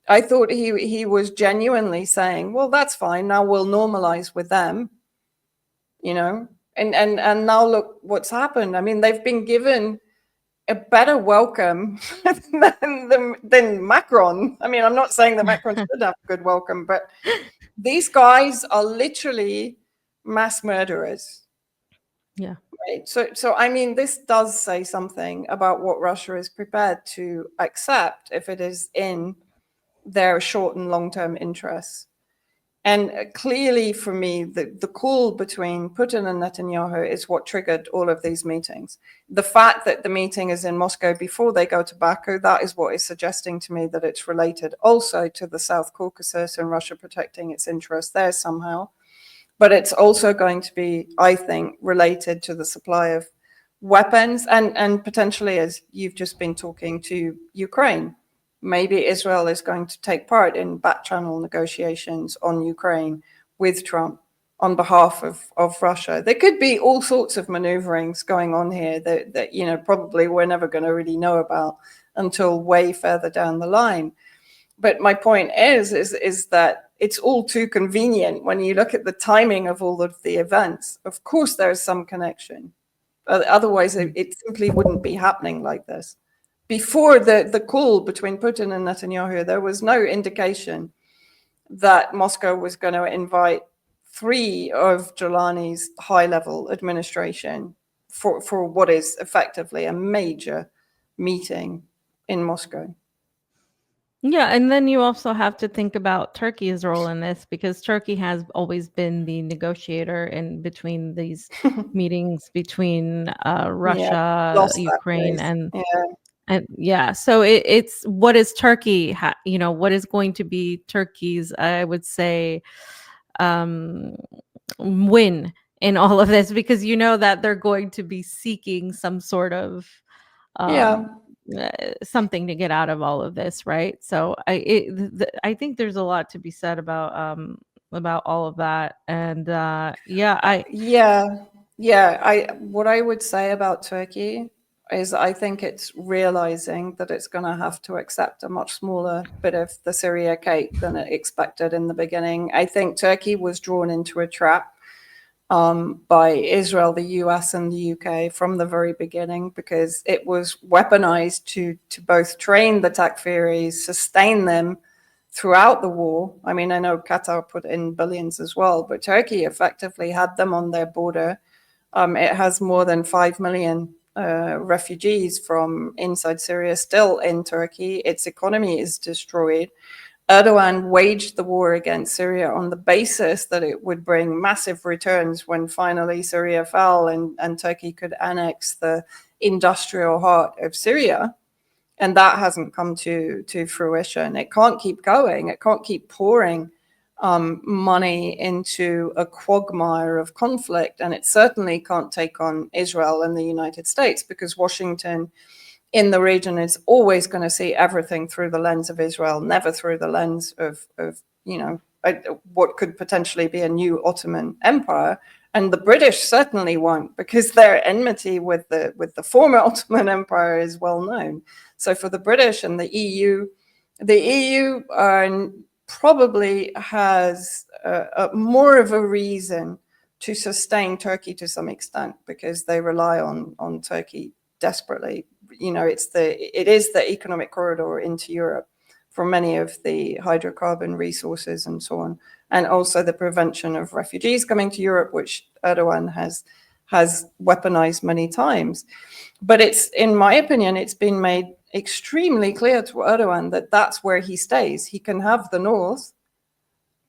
I thought he was genuinely saying, well, that's fine, now we'll normalize with them, and now look what's happened. I mean, they've been given a better welcome than Macron. I mean, I'm not saying that Macron should have a good welcome, but these guys are literally mass murderers. Yeah. Right. So I mean, this does say something about what Russia is prepared to accept if it is in their short and long-term interests. And clearly, for me, the call between Putin and Netanyahu is what triggered all of these meetings. The fact that the meeting is in Moscow before they go to Baku, that is what is suggesting to me that it's related also to the South Caucasus and Russia protecting its interests there somehow. But it's also going to be, I think, related to the supply of weapons and potentially, as you've just been talking, to Ukraine. Maybe Israel is going to take part in back channel negotiations on Ukraine with Trump on behalf of Russia. There could be all sorts of maneuverings going on here that probably we're never going to really know about until way further down the line. But my point is that it's all too convenient when you look at the timing of all of the events. Of course, there's some connection. Otherwise, it simply wouldn't be happening like this. Before the call between Putin and Netanyahu, there was no indication that Moscow was going to invite 3 of Jelani's high-level administration for what is effectively a major meeting in Moscow. Yeah, and then you also have to think about Turkey's role in this, because Turkey has always been the negotiator in between these meetings between Russia, Ukraine, and so it's what is Turkey, what is going to be Turkey's, I would say, win in all of this, because that they're going to be seeking some sort of something to get out of all of this, right? So I think there's a lot to be said about all of that, and what I would say about Turkey is I think it's realizing that it's going to have to accept a much smaller bit of the Syria cake than it expected in the beginning. I think Turkey was drawn into a trap by Israel, the US, and the UK from the very beginning, because it was weaponized to both train the Takfiris, sustain them throughout the war. I mean, I know Qatar put in billions as well, but Turkey effectively had them on their border. It has more than 5 million refugees from inside Syria still in Turkey. Its economy is destroyed. Erdogan waged the war against Syria on the basis that it would bring massive returns when finally Syria fell and Turkey could annex the industrial heart of Syria. And that hasn't come to fruition. It can't keep going. It can't keep pouring money into a quagmire of conflict. And it certainly can't take on Israel and the United States, because Washington in the region is always going to see everything through the lens of Israel, never through the lens of what could potentially be a new Ottoman Empire. And the British certainly won't, because their enmity with the former Ottoman Empire is well known. So for the British and the EU are probably has more of a reason to sustain Turkey to some extent, because they rely on Turkey desperately. It is the economic corridor into Europe for many of the hydrocarbon resources and so on, and also the prevention of refugees coming to Europe, which Erdogan has weaponized many times. But in my opinion, it's been made extremely clear to Erdogan that that's where he stays. He can have the north,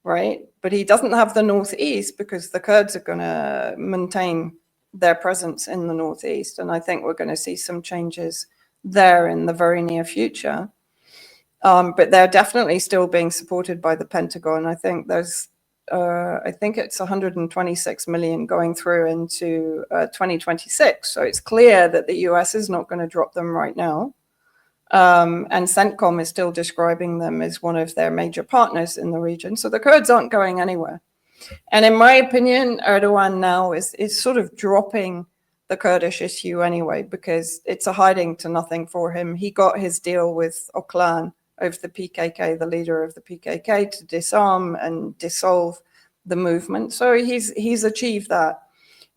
right? But he doesn't have the northeast, because the Kurds are going to maintain their presence in the northeast. And I think we're going to see some changes there in the very near future. But they're definitely still being supported by the Pentagon. I think it's 126 million going through into 2026. So it's clear that the US is not going to drop them right now. And CENTCOM is still describing them as one of their major partners in the region. So the Kurds aren't going anywhere. And in my opinion, Erdogan now is sort of dropping the Kurdish issue anyway, because it's a hiding to nothing for him. He got his deal with Öcalan of the PKK, the leader of the PKK, to disarm and dissolve the movement. So he's achieved that.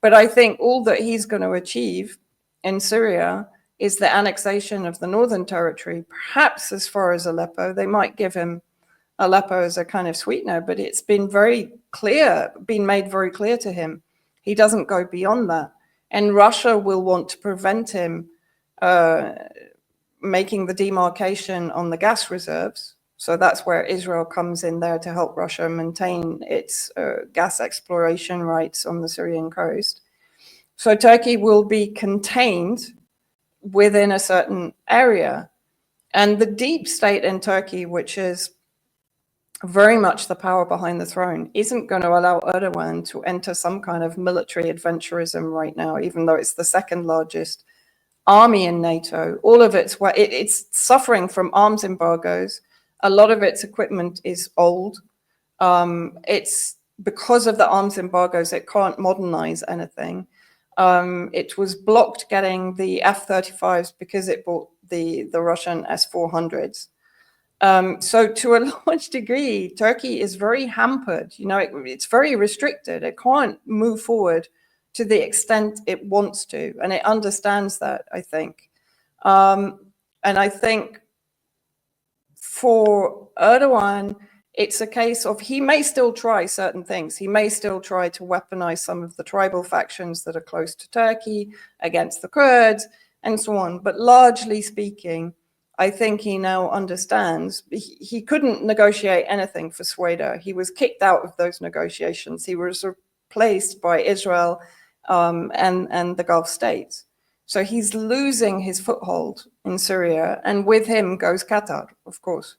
But I think all that he's going to achieve in Syria is the annexation of the northern territory, perhaps as far as Aleppo. They might give him Aleppo as a kind of sweetener, but it's been made very clear to him. He doesn't go beyond that. And Russia will want to prevent him making the demarcation on the gas reserves. So that's where Israel comes in there to help Russia maintain its gas exploration rights on the Syrian coast. So Turkey will be contained within a certain area. And the deep state in Turkey, which is very much the power behind the throne, isn't going to allow Erdogan to enter some kind of military adventurism right now, even though it's the second largest army in NATO. All of it's suffering from arms embargoes. A lot of its equipment is old. It's because of the arms embargoes, it can't modernize anything. It was blocked getting the F-35s because it bought the Russian S-400s. So to a large degree, Turkey is very hampered. It's very restricted. It can't move forward to the extent it wants to, and it understands that, I think. And I think for Erdogan, it's a case of he may still try certain things. He may still try to weaponize some of the tribal factions that are close to Turkey against the Kurds and so on. But largely speaking, I think he now understands he couldn't negotiate anything for Sweden. He was kicked out of those negotiations. He was replaced by Israel and the Gulf states. So he's losing his foothold in Syria, and with him goes Qatar, of course,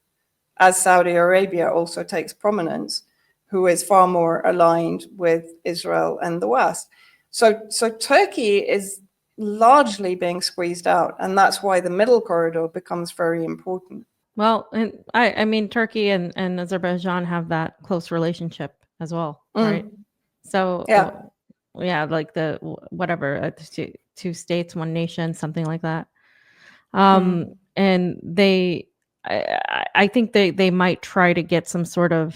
as Saudi Arabia also takes prominence, who is far more aligned with Israel and the West. So Turkey is largely being squeezed out, and that's why the middle corridor becomes very important. Well, and I mean, Turkey and Azerbaijan have that close relationship as well, right? So yeah, like the whatever, two states, one nation, something like that. And I think they might try to get some sort of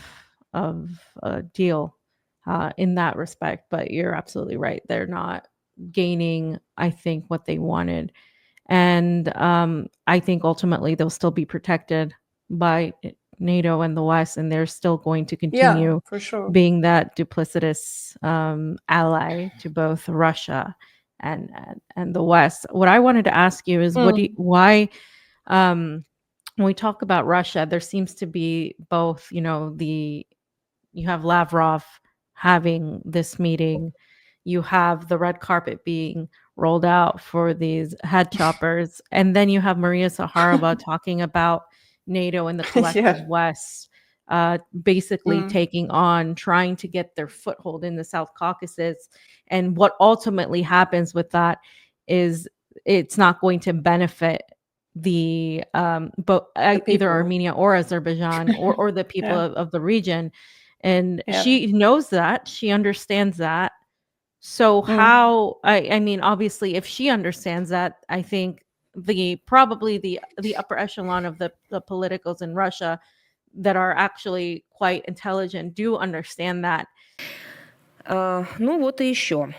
deal in that respect, but you're absolutely right. They're not gaining, I think, what they wanted. And I think ultimately they'll still be protected by NATO and the West, and they're still going to continue for sure being that duplicitous ally to both Russia and the West. What I wanted to ask you is why when we talk about Russia, there seems to be both, you have Lavrov having this meeting, you have the red carpet being rolled out for these head choppers, and then you have Maria Zaharova talking about NATO and the collective West basically taking on, trying to get their foothold in the South Caucasus. And what ultimately happens with that is it's not going to benefit the either Armenia or Azerbaijan or the people of the region. And she knows that, she understands that. So how, I mean, obviously, if she understands that, I think probably the upper echelon of the politicals in Russia, that are actually quite intelligent do understand that. Ну вот и еще.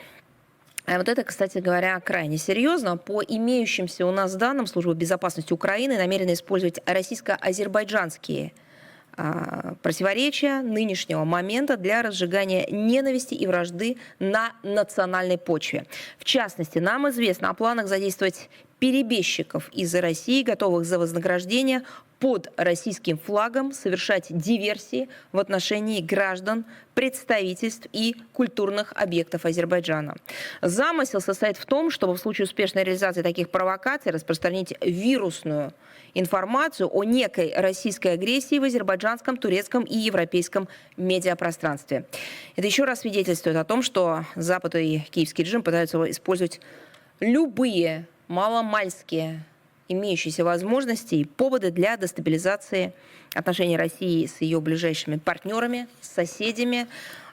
Вот это, кстати говоря, крайне серьезно. По имеющимся у нас данным, Служба безопасности Украины намерена использовать российско-азербайджанские противоречия нынешнего момента для разжигания ненависти и вражды на национальной почве. В частности, нам известно о планах задействовать перебежчиков из России, готовых за вознаграждение под российским флагом совершать диверсии в отношении граждан, представительств и культурных объектов Азербайджана. Замысел состоит в том, чтобы в случае успешной реализации таких провокаций распространить вирусную информацию о некой российской агрессии в азербайджанском, турецком и европейском медиапространстве. Это еще раз свидетельствует о том, что Запад и киевский режим пытаются использовать любые маломальские имеющиеся возможности и поводы для дестабилизации отношений России с ее ближайшими партнерами, с соседями.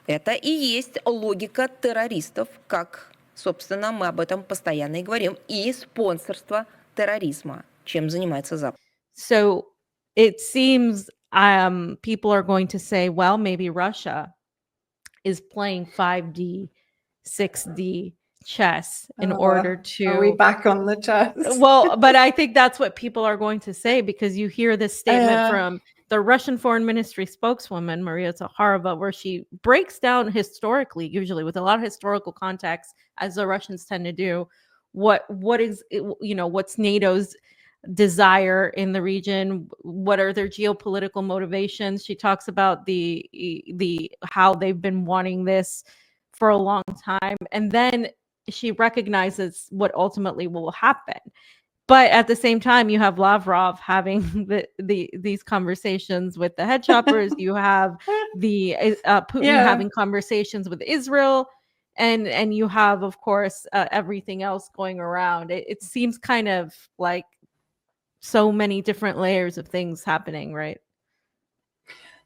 Это и есть логика террористов, как, собственно, мы об этом постоянно и говорим, и спонсорство терроризма, чем занимается Запад. So it seems people are going to say, well, maybe Russia is playing 5D, 6D chess in order to... Are we back on the chess? Well, but I think that's what people are going to say, because you hear this statement from the Russian Foreign Ministry spokeswoman, Maria Zakharova, where she breaks down historically, usually with a lot of historical context, as the Russians tend to do, what is, you know, what's NATO's desire in the region, what are their geopolitical motivations. She talks about the how they've been wanting this for a long time, and then she recognizes what ultimately will happen. But at the same time, you have Lavrov having these conversations with the head choppers. You have the Putin having conversations with Israel, and you have, of course, everything else going around. It seems kind of like so many different layers of things happening, right?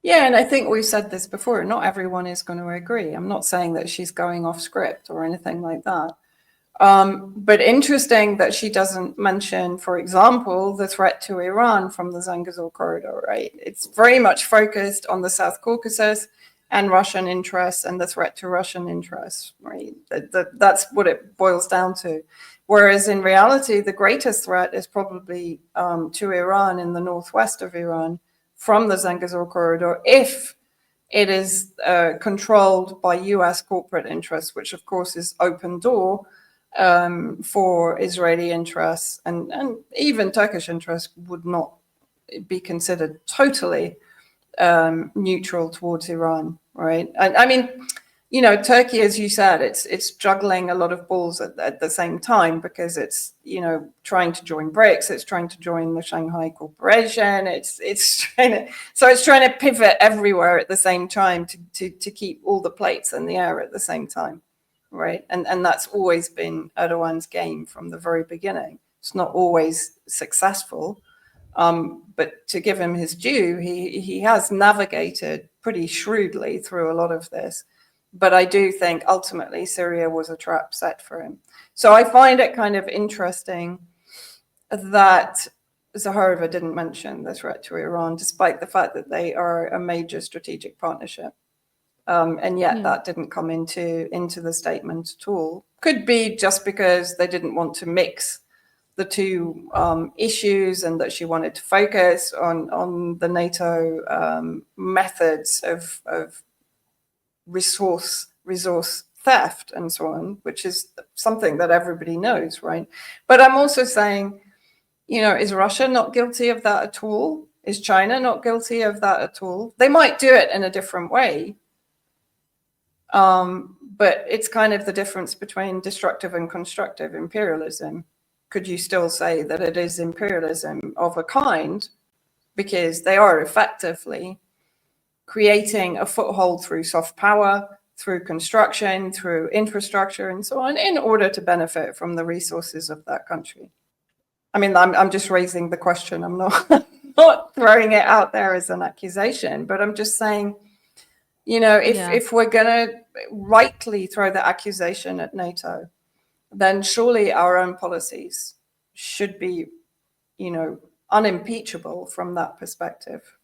Yeah, and I think we've said this before. Not everyone is going to agree. I'm not saying that she's going off script or anything like that. But interesting that she doesn't mention, for example, the threat to Iran from the Zangezur corridor, right? It's very much focused on the South Caucasus and Russian interests and the threat to Russian interests, right? That's what it boils down to. Whereas in reality, the greatest threat is probably to Iran in the northwest of Iran from the Zangezur corridor, if it is controlled by US corporate interests, which of course is open door for Israeli interests, and even Turkish interests would not be considered totally neutral towards Iran, right? And I mean, you know, Turkey, as you said, it's juggling a lot of balls at the same time, because it's, you know, trying to join BRICS, it's trying to join the Shanghai Cooperation, it's trying to pivot everywhere at the same time to keep all the plates in the air at the same time, right? And that's always been Erdogan's game from the very beginning. It's not always successful, but to give him his due, he has navigated pretty shrewdly through a lot of this. But I do think ultimately Syria was a trap set for him. So I find it kind of interesting that Zakharova didn't mention the threat to Iran, despite the fact that they are a major strategic partnership. And yet that didn't come into the statement at all. Could be just because they didn't want to mix the two issues, and that she wanted to focus on the NATO methods of resource theft and so on, which is something that everybody knows, right? But I'm also saying, you know, is Russia not guilty of that at all? Is China not guilty of that at all? They might do it in a different way, but it's kind of the difference between destructive and constructive imperialism. Could you still say that it is imperialism of a kind, because they are effectively creating a foothold through soft power, through construction, through infrastructure, and so on, in order to benefit from the resources of that country? I mean, I'm just raising the question. I'm not throwing it out there as an accusation, but I'm just saying, you know, if we're going to rightly throw the accusation at NATO, then surely our own policies should be, you know, unimpeachable from that perspective.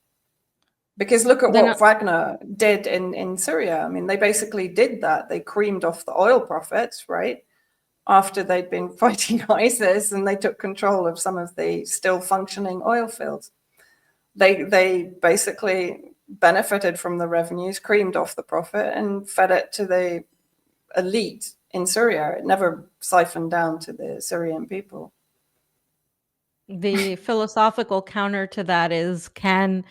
Because look at Then what Wagner did in Syria. I mean, they basically did that. They creamed off the oil profits, right? After they'd been fighting ISIS, and they took control of some of the still functioning oil fields. They basically benefited from the revenues, creamed off the profit, and fed it to the elite in Syria. It never siphoned down to the Syrian people. the philosophical counter to that is, can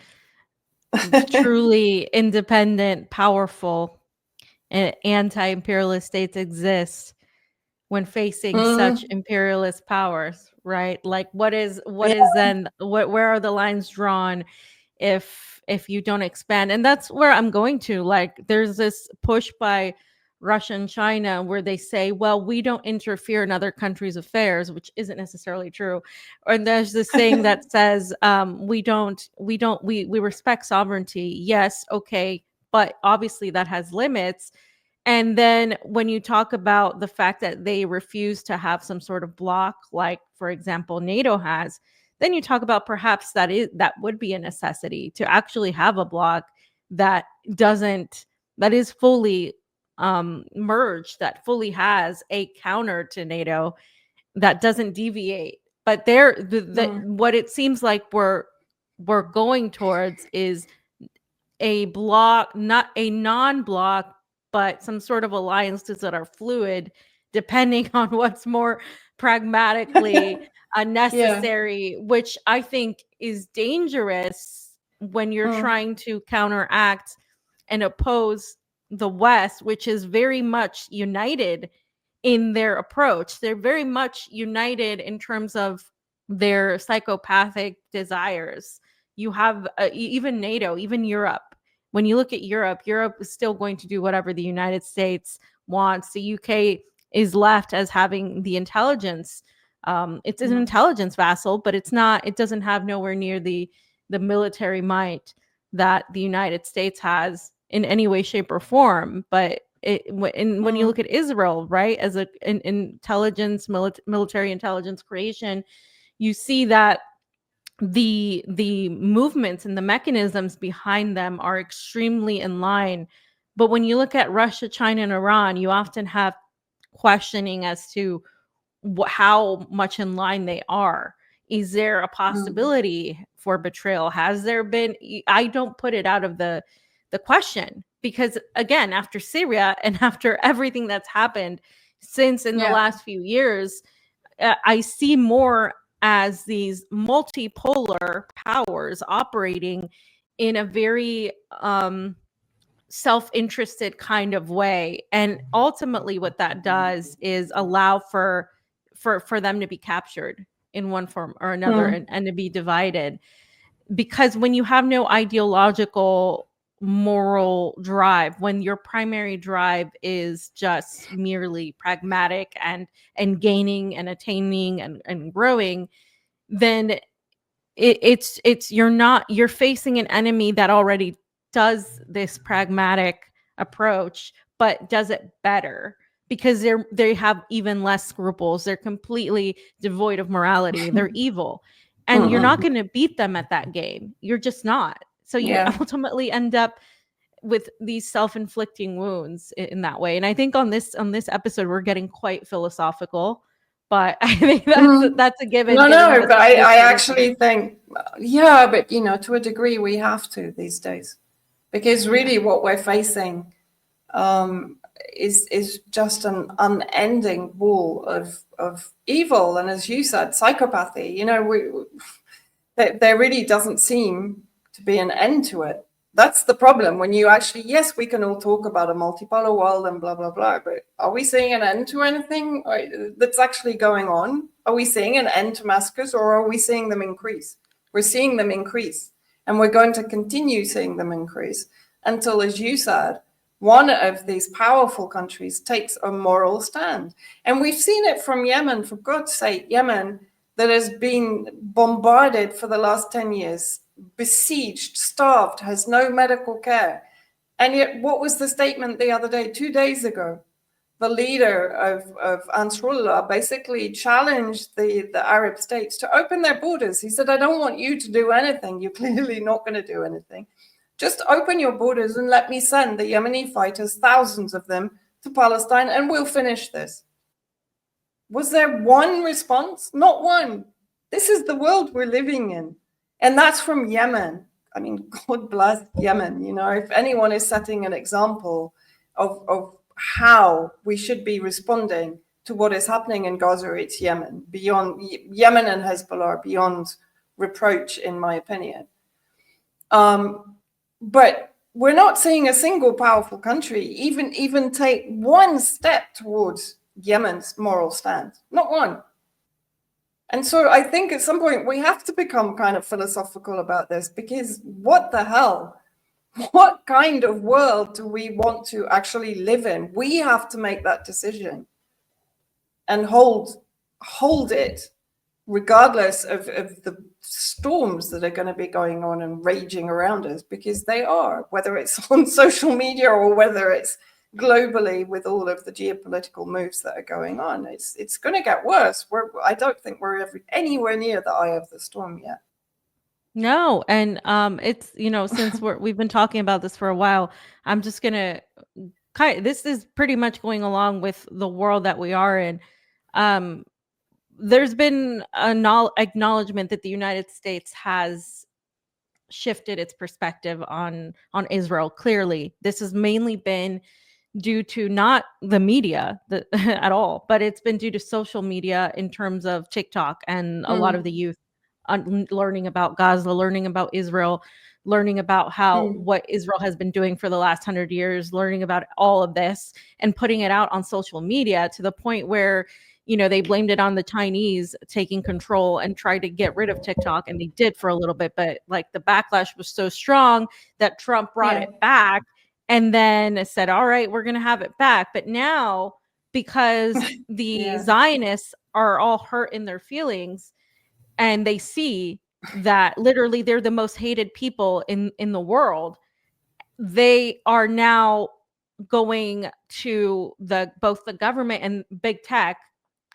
truly independent, powerful, and anti-imperialist states exist when facing such imperialist powers, right? Like what is then where are the lines drawn if you don't expand? And that's where I'm going to. Like there's this push by Russia and China where they say, well, we don't interfere in other countries' affairs, which isn't necessarily true. And there's this saying that says, we respect sovereignty. Yes, okay, but obviously that has limits. And then when you talk about the fact that they refuse to have some sort of block, like for example NATO has, then you talk about perhaps that would be a necessity to actually have a block that is fully merged, that fully has a counter to NATO, that doesn't deviate. But what it seems like we're going towards is a block, not a non-block, but some sort of alliances that are fluid, depending on what's more pragmatically necessary, which I think is dangerous when you're trying to counteract and oppose the West, which is very much united in their approach. They're very much united in terms of their psychopathic desires. You have even NATO, even Europe. When you look at Europe is still going to do whatever the United States wants. The UK is left as having the intelligence. It's an intelligence vassal, but it doesn't have nowhere near the military might that the United States has in any way, shape, or form. But when you look at Israel, right, as an intelligence, military intelligence creation, you see that the movements and the mechanisms behind them are extremely in line. But when you look at Russia, China, and Iran, you often have questioning as to how much in line they are. Is there a possibility for betrayal? Has there been? I don't put it out of the question, because again, after Syria and after everything that's happened since in the last few years, I see more as these multipolar powers operating in a very self-interested kind of way. And ultimately what that does is allow for them to be captured in one form or another, and to be divided. Because when you have no ideological moral drive, when your primary drive is just merely pragmatic and gaining and attaining and growing, then you're facing an enemy that already does this pragmatic approach, but does it better, because they have even less scruples. They're completely devoid of morality. They're evil. And you're not going to beat them at that game. You're just not. So you ultimately end up with these self-inflicting wounds in that way. And I think on this episode, we're getting quite philosophical, but I think that's a given. No, but I actually think, but to a degree we have to these days, because really what we're facing is just an unending wall of evil, and as you said, psychopathy. There really doesn't seem to be an end to it. That's the problem. When you actually, yes, we can all talk about a multipolar world and blah blah blah, but are we seeing an end to anything that's actually going on? Are we seeing an end to massacres, or are we seeing them increase? We're seeing them increase, and we're going to continue seeing them increase until, as you said, one of these powerful countries takes a moral stand. And we've seen it from Yemen, for God's sake. Yemen, that has been bombarded for the last 10 years, besieged, starved, has no medical care. And yet, what was the statement the other day, 2 days ago? The leader of Ansarullah basically challenged the Arab states to open their borders. He said, I don't want you to do anything. You're clearly not going to do anything. Just open your borders and let me send the Yemeni fighters, thousands of them, to Palestine, and we'll finish this. Was there one response? Not one. This is the world we're living in. And that's from Yemen. I mean, God bless Yemen. You know, if anyone is setting an example of how we should be responding to what is happening in Gaza, it's Yemen. Beyond Yemen and Hezbollah are beyond reproach, in my opinion. But we're not seeing a single powerful country even take one step towards Yemen's moral stand. Not one. And so I think at some point we have to become kind of philosophical about this, because what the hell? What kind of world do we want to actually live in? We have to make that decision and hold it, regardless of the storms that are going to be going on and raging around us, because they are, whether it's on social media or whether it's globally with all of the geopolitical moves that are going on. It's going to get worse. I don't think we're anywhere near the eye of the storm yet. No, and it's, you know, since we've been talking about this for a while, I'm just gonna this is pretty much going along with the world that we are in. There's been an acknowledgement that the United States has shifted its perspective on Israel. Clearly, this has mainly been due to not the media at all, but it's been due to social media in terms of TikTok and a lot of the youth learning about Gaza, learning about Israel, learning about how what Israel has been doing for the last 100 years, learning about all of this and putting it out on social media, to the point where, you know, they blamed it on the Chinese taking control and tried to get rid of TikTok, and they did for a little bit, but like the backlash was so strong that Trump brought it back and then said, all right, we're going to have it back. But now, because the Zionists are all hurt in their feelings, and they see that literally they're the most hated people in the world, they are now going to both the government and big tech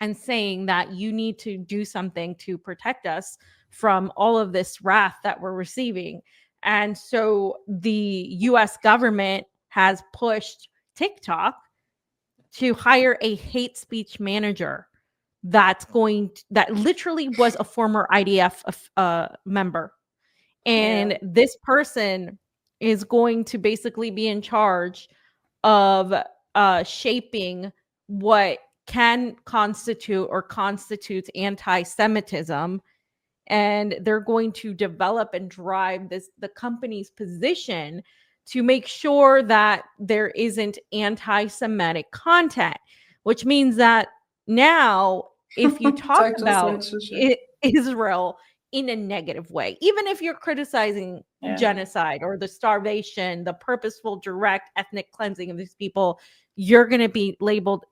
and saying that you need to do something to protect us from all of this wrath that we're receiving. And so the US government has pushed TikTok to hire a hate speech manager that literally was a former IDF member. And this person is going to basically be in charge of shaping what can constitute or constitutes anti-Semitism. And they're going to develop and drive the company's position to make sure that there isn't anti-Semitic content, which means that now, if you talk about Israel in a negative way, even if you're criticizing genocide or the starvation, the purposeful, direct ethnic cleansing of these people, you're going to be labeled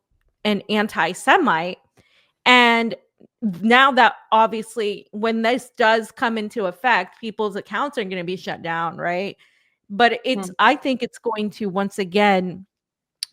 an anti-Semite. And now that obviously when this does come into effect, people's accounts are going to be shut down, right? But I think it's going to once again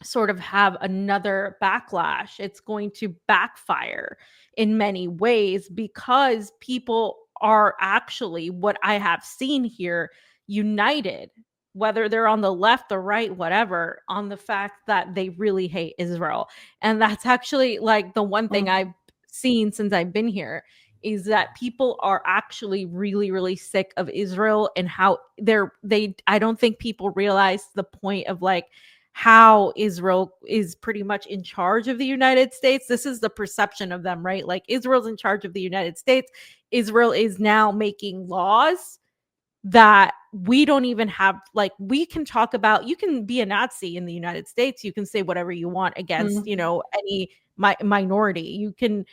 sort of have another backlash. It's going to backfire in many ways, because people are actually, what I have seen here, united, whether they're on the left, the right, whatever, on the fact that they really hate Israel. And that's actually like the one thing I've seen since I've been here, is that people are actually really, really sick of Israel, and how I don't think people realize the point of like how Israel is pretty much in charge of the United States. This is the perception of them, right? Like Israel's in charge of the United States. Israel is now making laws that we don't even have. Like, we can talk about, you can be a Nazi in the United States. You can say whatever you want against, you know, any minority. You can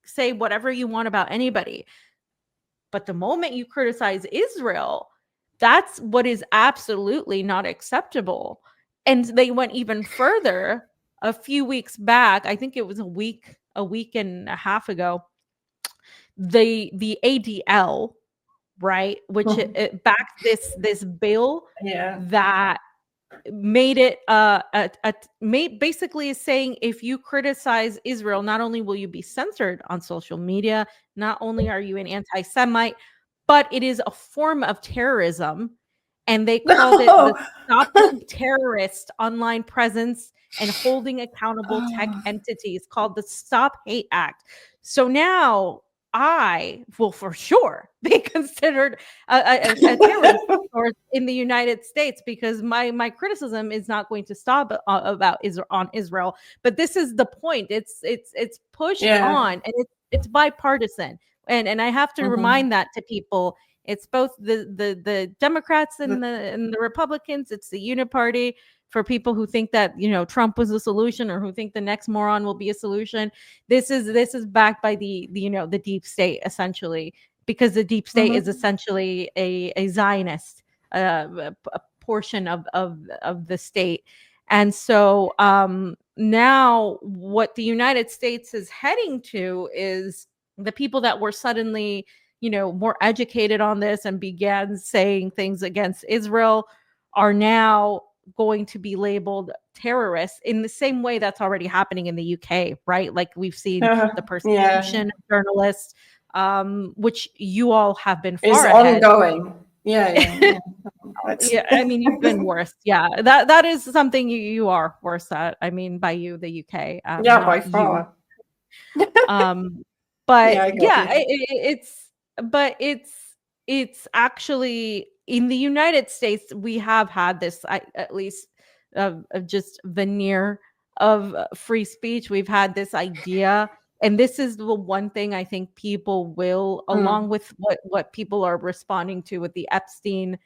say whatever you want about anybody. But the moment you criticize Israel, that's what is absolutely not acceptable. And they went even further a few weeks back. I think it was a week and a half ago. The ADL, right, which it backed this bill that made it basically is saying, if you criticize Israel, not only will you be censored on social media, not only are you an anti-Semite, but it is a form of terrorism, and they called it the Stopping Terrorist Online Presence and Holding Accountable Tech Entities, called the Stop Hate Act. So now I will for sure be considered a terrorist or in the United States, because my criticism is not going to stop about Israel. But this is the point. It's pushed on, and it's bipartisan. And I have to remind that to people. It's both the Democrats and the Republicans. It's the Uniparty. For people who think that, you know, Trump was a solution, or who think the next moron will be a solution, this is backed by the you know, the deep state, essentially, because the deep state is essentially a Zionist a portion of the state. And so now what the United States is heading to is the people that were suddenly, you know, more educated on this and began saying things against Israel are now going to be labeled terrorists in the same way that's already happening in the UK, right? Like we've seen the persecution of journalists, which you all have been far ahead. Ongoing. Yeah. Yeah, I mean, you've been worse. Yeah, that is something you are worse at. I mean, by you, the UK. Yeah, by far. But it's actually in the United States, we have had this, at least of just veneer of free speech. We've had this idea, and this is the one thing I think people will, along with what people are responding to with the Epstein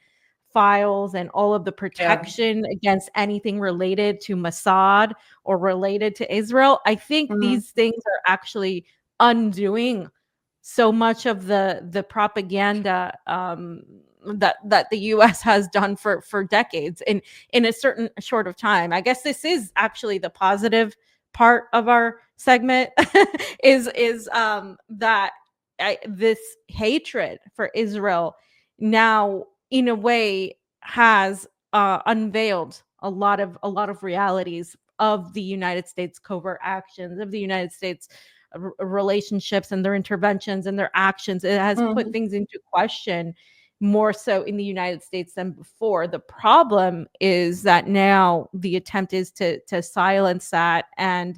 files and all of the protection against anything related to Mossad or related to Israel, I think these things are actually undoing so much of the propaganda that the US has done for decades in a certain short of time. I guess this is actually the positive part of our segment is that this hatred for Israel now, in a way, has unveiled a lot of realities of the United States covert actions, of the United States relationships and their interventions and their actions. It has put things into question more so in the United States than before. The problem is that now the attempt is to silence that and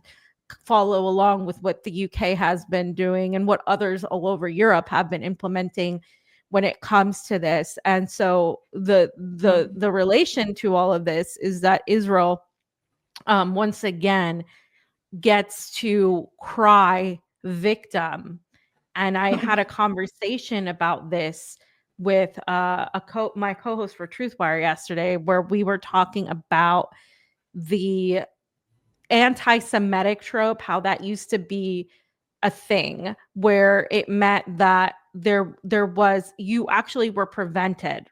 follow along with what the UK has been doing and what others all over Europe have been implementing when it comes to this. And so the relation to all of this is that Israel once again gets to cry victim. And I had a conversation about this with my co-host for Truthwire yesterday, where we were talking about the anti-Semitic trope, how that used to be a thing, where it meant that there was, you actually were prevented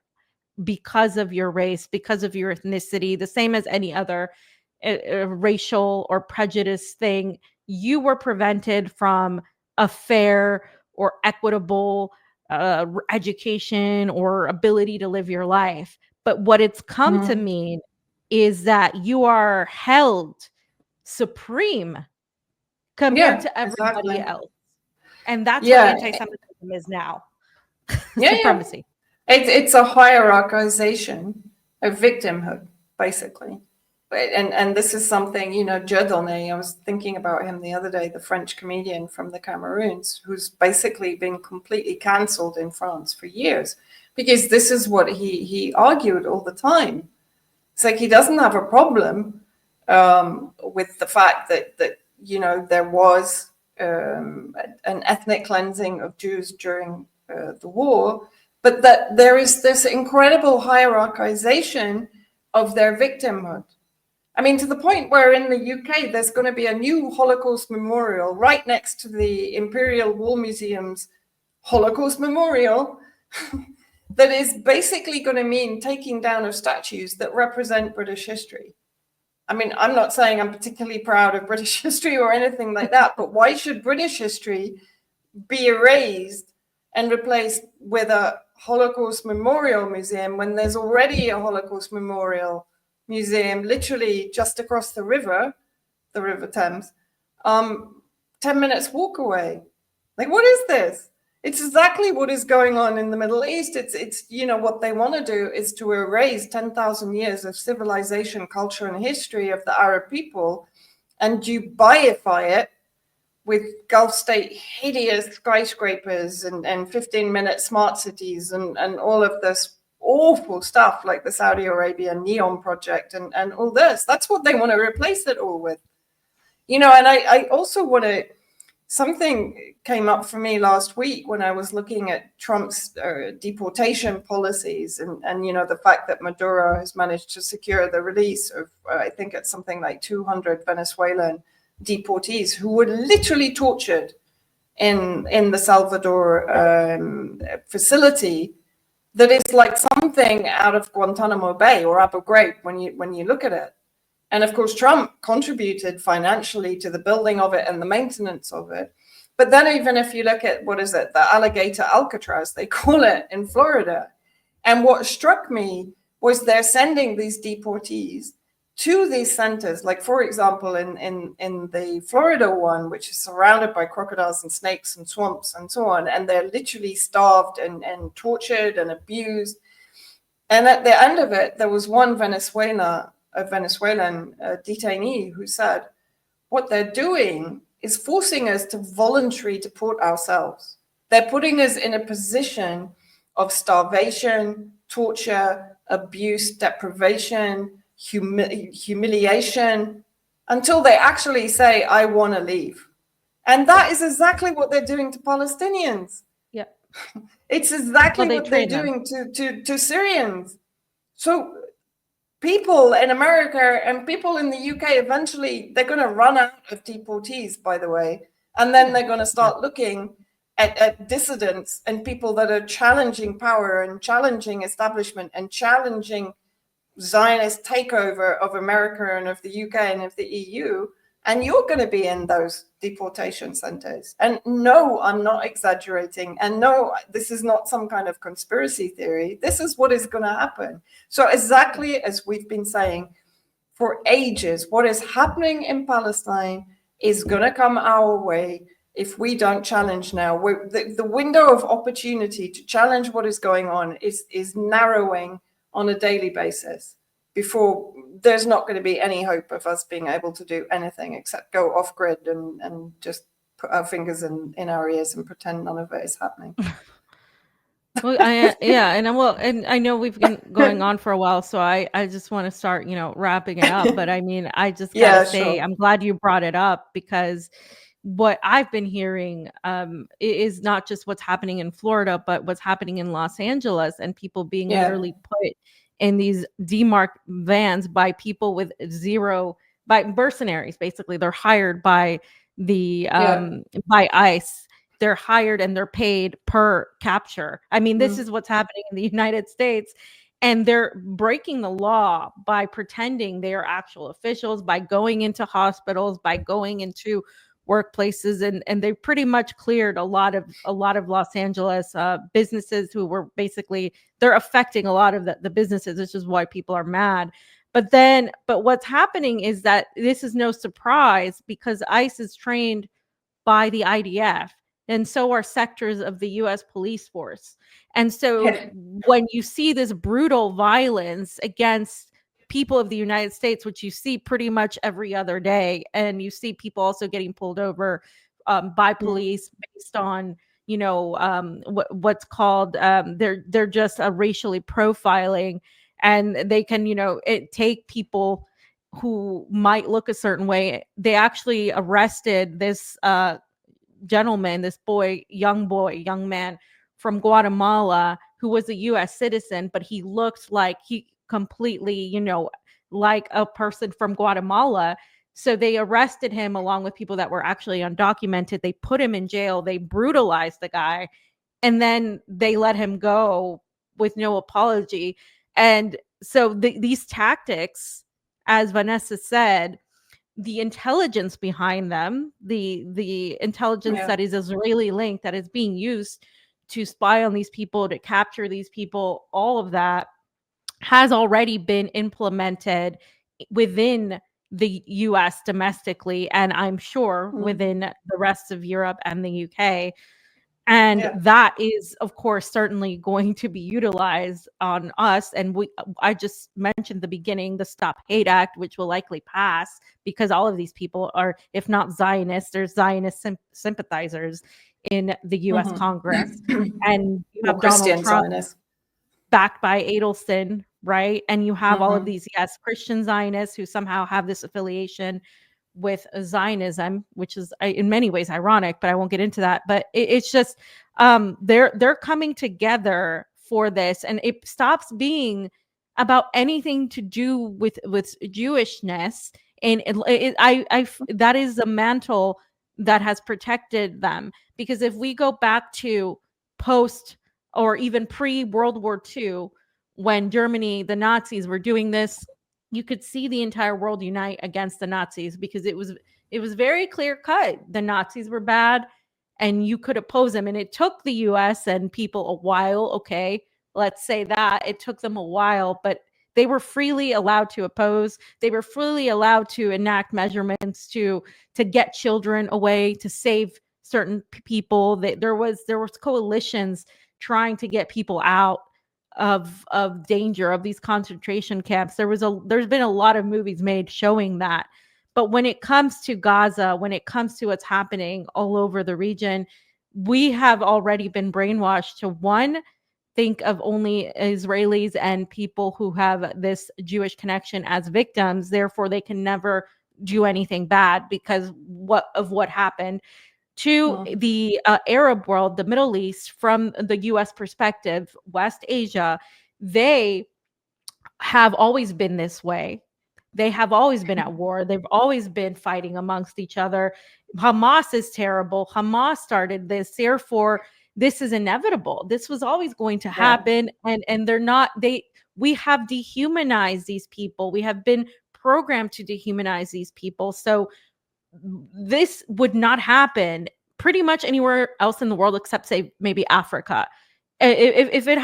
because of your race, because of your ethnicity, the same as any other racial or prejudice thing. You were prevented from a fair or equitable education or ability to live your life. But what it's come to mean is that you are held supreme compared to everybody else. And that's what anti-Semitism is now. Supremacy. It's a hierarchization of victimhood, basically. And this is something, you know, Dieudonné, I was thinking about him the other day, the French comedian from the Cameroons, who's basically been completely cancelled in France for years, because this is what he argued all the time. It's like he doesn't have a problem with the fact that you know, there was an ethnic cleansing of Jews during the war, but that there is this incredible hierarchization of their victimhood. I mean, to the point where in the UK, there's going to be a new Holocaust memorial right next to the Imperial War Museum's Holocaust Memorial that is basically going to mean taking down of statues that represent British history. I mean, I'm not saying I'm particularly proud of British history or anything like that, but why should British history be erased and replaced with a Holocaust Memorial Museum when there's already a Holocaust Memorial Museum literally just across the River Thames, 10 minutes walk away? Like, what is this? It's exactly what is going on in the Middle East. It's what they want to do is to erase 10,000 years of civilization, culture, and history of the Arab people and Dubaify it with Gulf state hideous skyscrapers and 15-minute smart cities and all of this awful stuff like the Saudi Arabia Neon project and all this. That's what they want to replace it all with. And I also want to, something came up for me last week when I was looking at Trump's deportation policies and the fact that Maduro has managed to secure the release of, I think it's something like 200 Venezuelan deportees who were literally tortured in the Salvador facility. That is like something out of Guantanamo Bay or Abu Ghraib when you look at it. And of course, Trump contributed financially to the building of it and the maintenance of it. But then even if you look at, the alligator Alcatraz, they call it in Florida. And what struck me was they're sending these deportees to these centers. Like, for example, in the Florida one, which is surrounded by crocodiles and snakes and swamps and so on, and they're literally starved and tortured and abused. And at the end of it, there was one Venezuelan detainee who said, what they're doing is forcing us to voluntarily deport ourselves. They're putting us in a position of starvation, torture, abuse, deprivation, humiliation, until they actually say, I want to leave. And that is exactly what they're doing to Palestinians. Yeah. It's exactly what they're doing to Syrians. So people in America and people in the UK, eventually they're going to run out of deportees, by the way, and then they're going to start looking at dissidents and people that are challenging power and challenging establishment and challenging Zionist takeover of America and of the UK and of the EU, and you're going to be in those deportation centers. And no, I'm not exaggerating. And no, this is not some kind of conspiracy theory. This is what is going to happen. So exactly as we've been saying for ages, what is happening in Palestine is going to come our way if we don't challenge now. The window of opportunity to challenge what is going on is narrowing on a daily basis. Before, there's not going to be any hope of us being able to do anything except go off grid and just put our fingers in our ears and pretend none of it is happening. Well, and I know we've been going on for a while, so I just want to start, wrapping it up. But I mean, I just gotta say, sure. I'm glad you brought it up, because what I've been hearing is not just what's happening in Florida, but what's happening in Los Angeles, and people being literally put in these demarked vans by people with by mercenaries. Basically, they're hired by the by ICE. They're hired and they're paid per capture. I mean, this is what's happening in the United States, and they're breaking the law by pretending they are actual officials, by going into hospitals, by going into workplaces, and they pretty much cleared a lot of Los Angeles businesses who were basically, they're affecting a lot of the businesses, which is why people are mad. But what's happening is that this is no surprise, because ICE is trained by the IDF, and so are sectors of the US police force. And so when you see this brutal violence against people of the United States, which you see pretty much every other day, and you see people also getting pulled over by police based on what's called they're just racially profiling, and they can take people who might look a certain way. They actually arrested this gentleman, this young man from Guatemala, who was a US citizen, but he looked like he completely, like a person from Guatemala. So they arrested him along with people that were actually undocumented. They put him in jail. They brutalized the guy, and then they let him go with no apology. And so these tactics, as Vanessa said, the intelligence behind them, the intelligence that is Israeli linked, that is being used to spy on these people, to capture these people, all of that has already been implemented within the US domestically, and I'm sure within the rest of Europe and the UK. And Yeah. that is, of course, certainly going to be utilized on us. And I just mentioned the beginning, the Stop Hate Act, which will likely pass because all of these people are, if not Zionists, there's Zionist sympathizers in the US Congress. And you have Or Donald Christian Trump Zionists. backed by Adelson, right? And you have all of Mhm. these, yes, Christian Zionists who somehow have this affiliation with Zionism, which is in many ways ironic, but I won't get into that. But it's just they're coming together for this, and it stops being about anything to do with Jewishness. And that is the mantle that has protected them. Because if we go back to post or even pre World War II, when Germany, the Nazis were doing this, you could see the entire world unite against the Nazis because it was very clear cut. The Nazis were bad and you could oppose them. And it took the US and people a while. Okay, let's say that it took them a while, but they were freely allowed to oppose. They were freely allowed to enact measurements to get children away, to save certain people. There was coalitions trying to get people out of danger of these concentration camps. There's been a lot of movies made showing that. But when it comes to Gaza, when it comes to what's happening all over the region, we have already been brainwashed to think of only Israelis and people who have this Jewish connection as victims. Therefore, they can never do anything bad because of what happened. To the Arab world, the Middle East, from the US perspective, West Asia, they have always been this way. They have always been at war. They've always been fighting amongst each other. Hamas is terrible. Hamas started this. Therefore, this is inevitable. This was always going to happen. And they're not, we have dehumanized these people. We have been programmed to dehumanize these people. So this would not happen pretty much anywhere else in the world except, say, maybe Africa. If it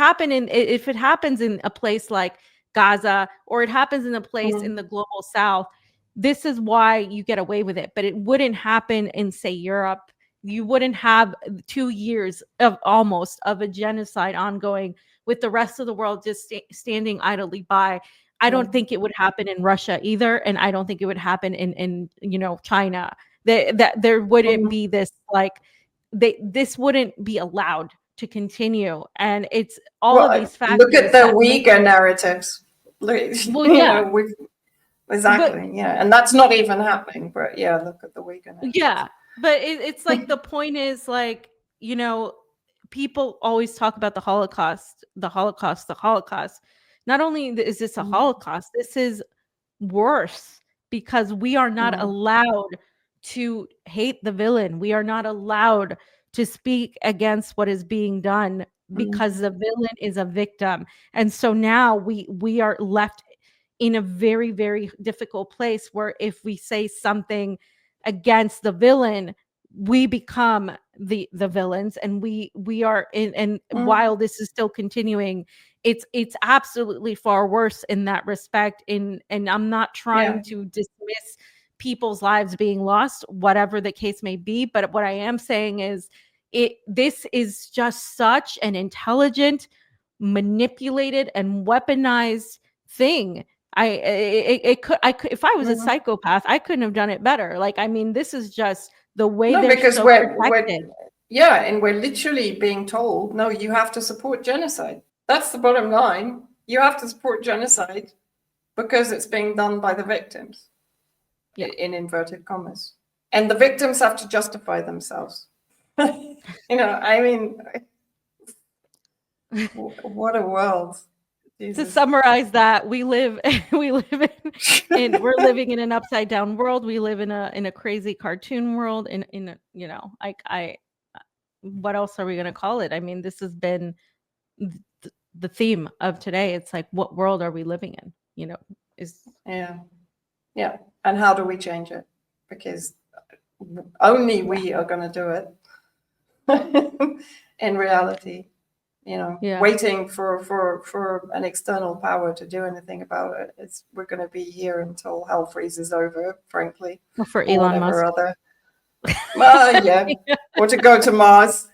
happens in a place like Gaza, or it happens in a place in the global south, this is why you get away with it. But it wouldn't happen in, say, Europe. You wouldn't have 2 years of a genocide ongoing with the rest of the world just standing idly by. I don't think it would happen in Russia either, and I don't think it would happen in China. That there wouldn't be this, like, this wouldn't be allowed to continue. And it's all of these factors. Look at the Uyghur narratives. Exactly. And that's not even happening. But look at the Uyghur narratives. Yeah, but it's like the point is, like, people always talk about the Holocaust. Not only is this a Holocaust, this is worse because we are not allowed to hate the villain. We are not allowed to speak against what is being done because the villain is a victim. And so now we are left in a very, very difficult place where if we say something against the villain, we become the villains, and we are in. And while this is still continuing, it's absolutely far worse in that respect. And I'm not trying to dismiss people's lives being lost, whatever the case may be, but what I am saying is this is just such an intelligent, manipulated, and weaponized thing. If I was a psychopath, I couldn't have done it better. Like, I mean, this is just the way they're because so protected. And we're literally being told, no, you have to support genocide. That's the bottom line. You have to support genocide because it's being done by the victims, in inverted commas. And the victims have to justify themselves. I mean, what a world. Jesus. To summarize that, we're living in an upside down world. We live in a crazy cartoon world. What else are we going to call it? I mean, this has been the theme of today. It's like, what world are we living in? And how do we change it? Because only we are going to do it in reality. Waiting for an external power to do anything about it. We're going to be here until hell freezes over, frankly. Or for Elon Musk. Or to go to Mars.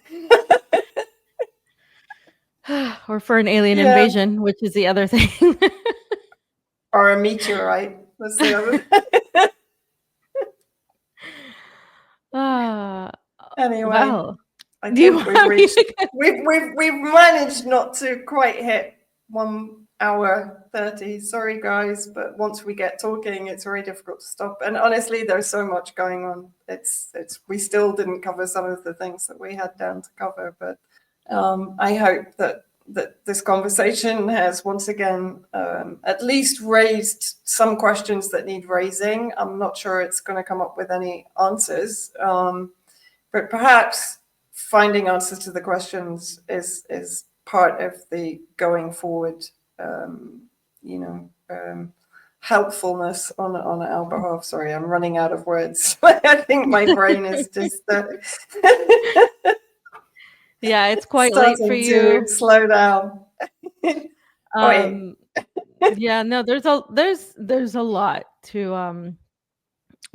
or for an alien Yeah. invasion, which is the other thing. Or a meteorite. That's the other. Anyway, Well, I do you think we've want me reached. to We've managed not to quite hit 1 hour 30. Sorry, guys, but once we get talking, it's very difficult to stop. And honestly, there's so much going on. It's we still didn't cover some of the things that we had down to cover, but I hope that this conversation has once again at least raised some questions that need raising. I'm not sure it's going to come up with any answers, but perhaps finding answers to the questions is part of the going forward, helpfulness on our behalf. Sorry, I'm running out of words. I think my brain is just Yeah, it's quite late for starting you. to slow down. Yeah, no, there's a lot to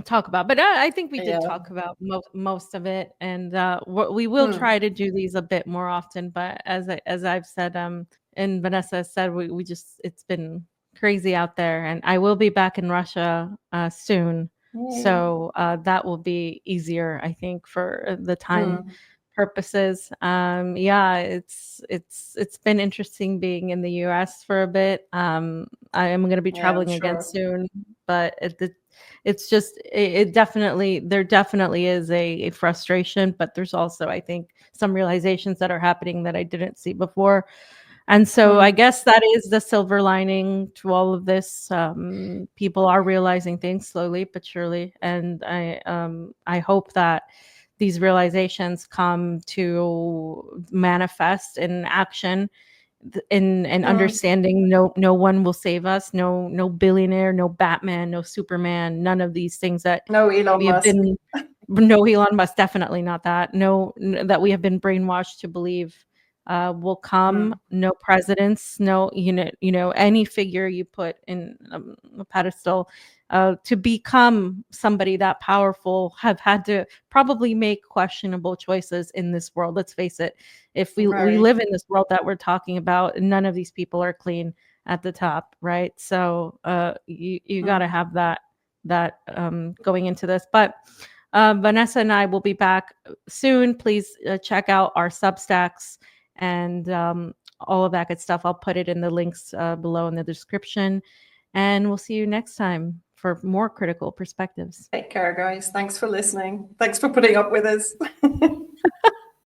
talk about, but I think we did talk about most of it, and we will try to do these a bit more often. But as I've said, and Vanessa said, we just, it's been crazy out there, and I will be back in Russia soon, so that will be easier, I think, for the time purposes. Yeah, it's been interesting being in the US for a bit. I am going to be traveling again soon, but it's just, it definitely, there definitely is a frustration, but there's also, I think, some realizations that are happening that I didn't see before. And so I guess that is the silver lining to all of this. People are realizing things slowly but surely, and I hope that these realizations come to manifest in action, in understanding no one will save us, no billionaire, no Batman, no Superman, none of these things that no Elon we have Musk. been, no Elon Musk, definitely not that, that we have been brainwashed to believe will come. No presidents, no any figure you put in a pedestal to become somebody that powerful have had to probably make questionable choices in this world. Let's face it, if we live in this world that we're talking about, none of these people are clean at the top, right? So you got to have that going into this. But Vanessa and I will be back soon. Please check out our Substacks and all of that good stuff. I'll put it in the links below in the description. And we'll see you next time for more critical perspectives. Take care, guys. Thanks for listening. Thanks for putting up with us.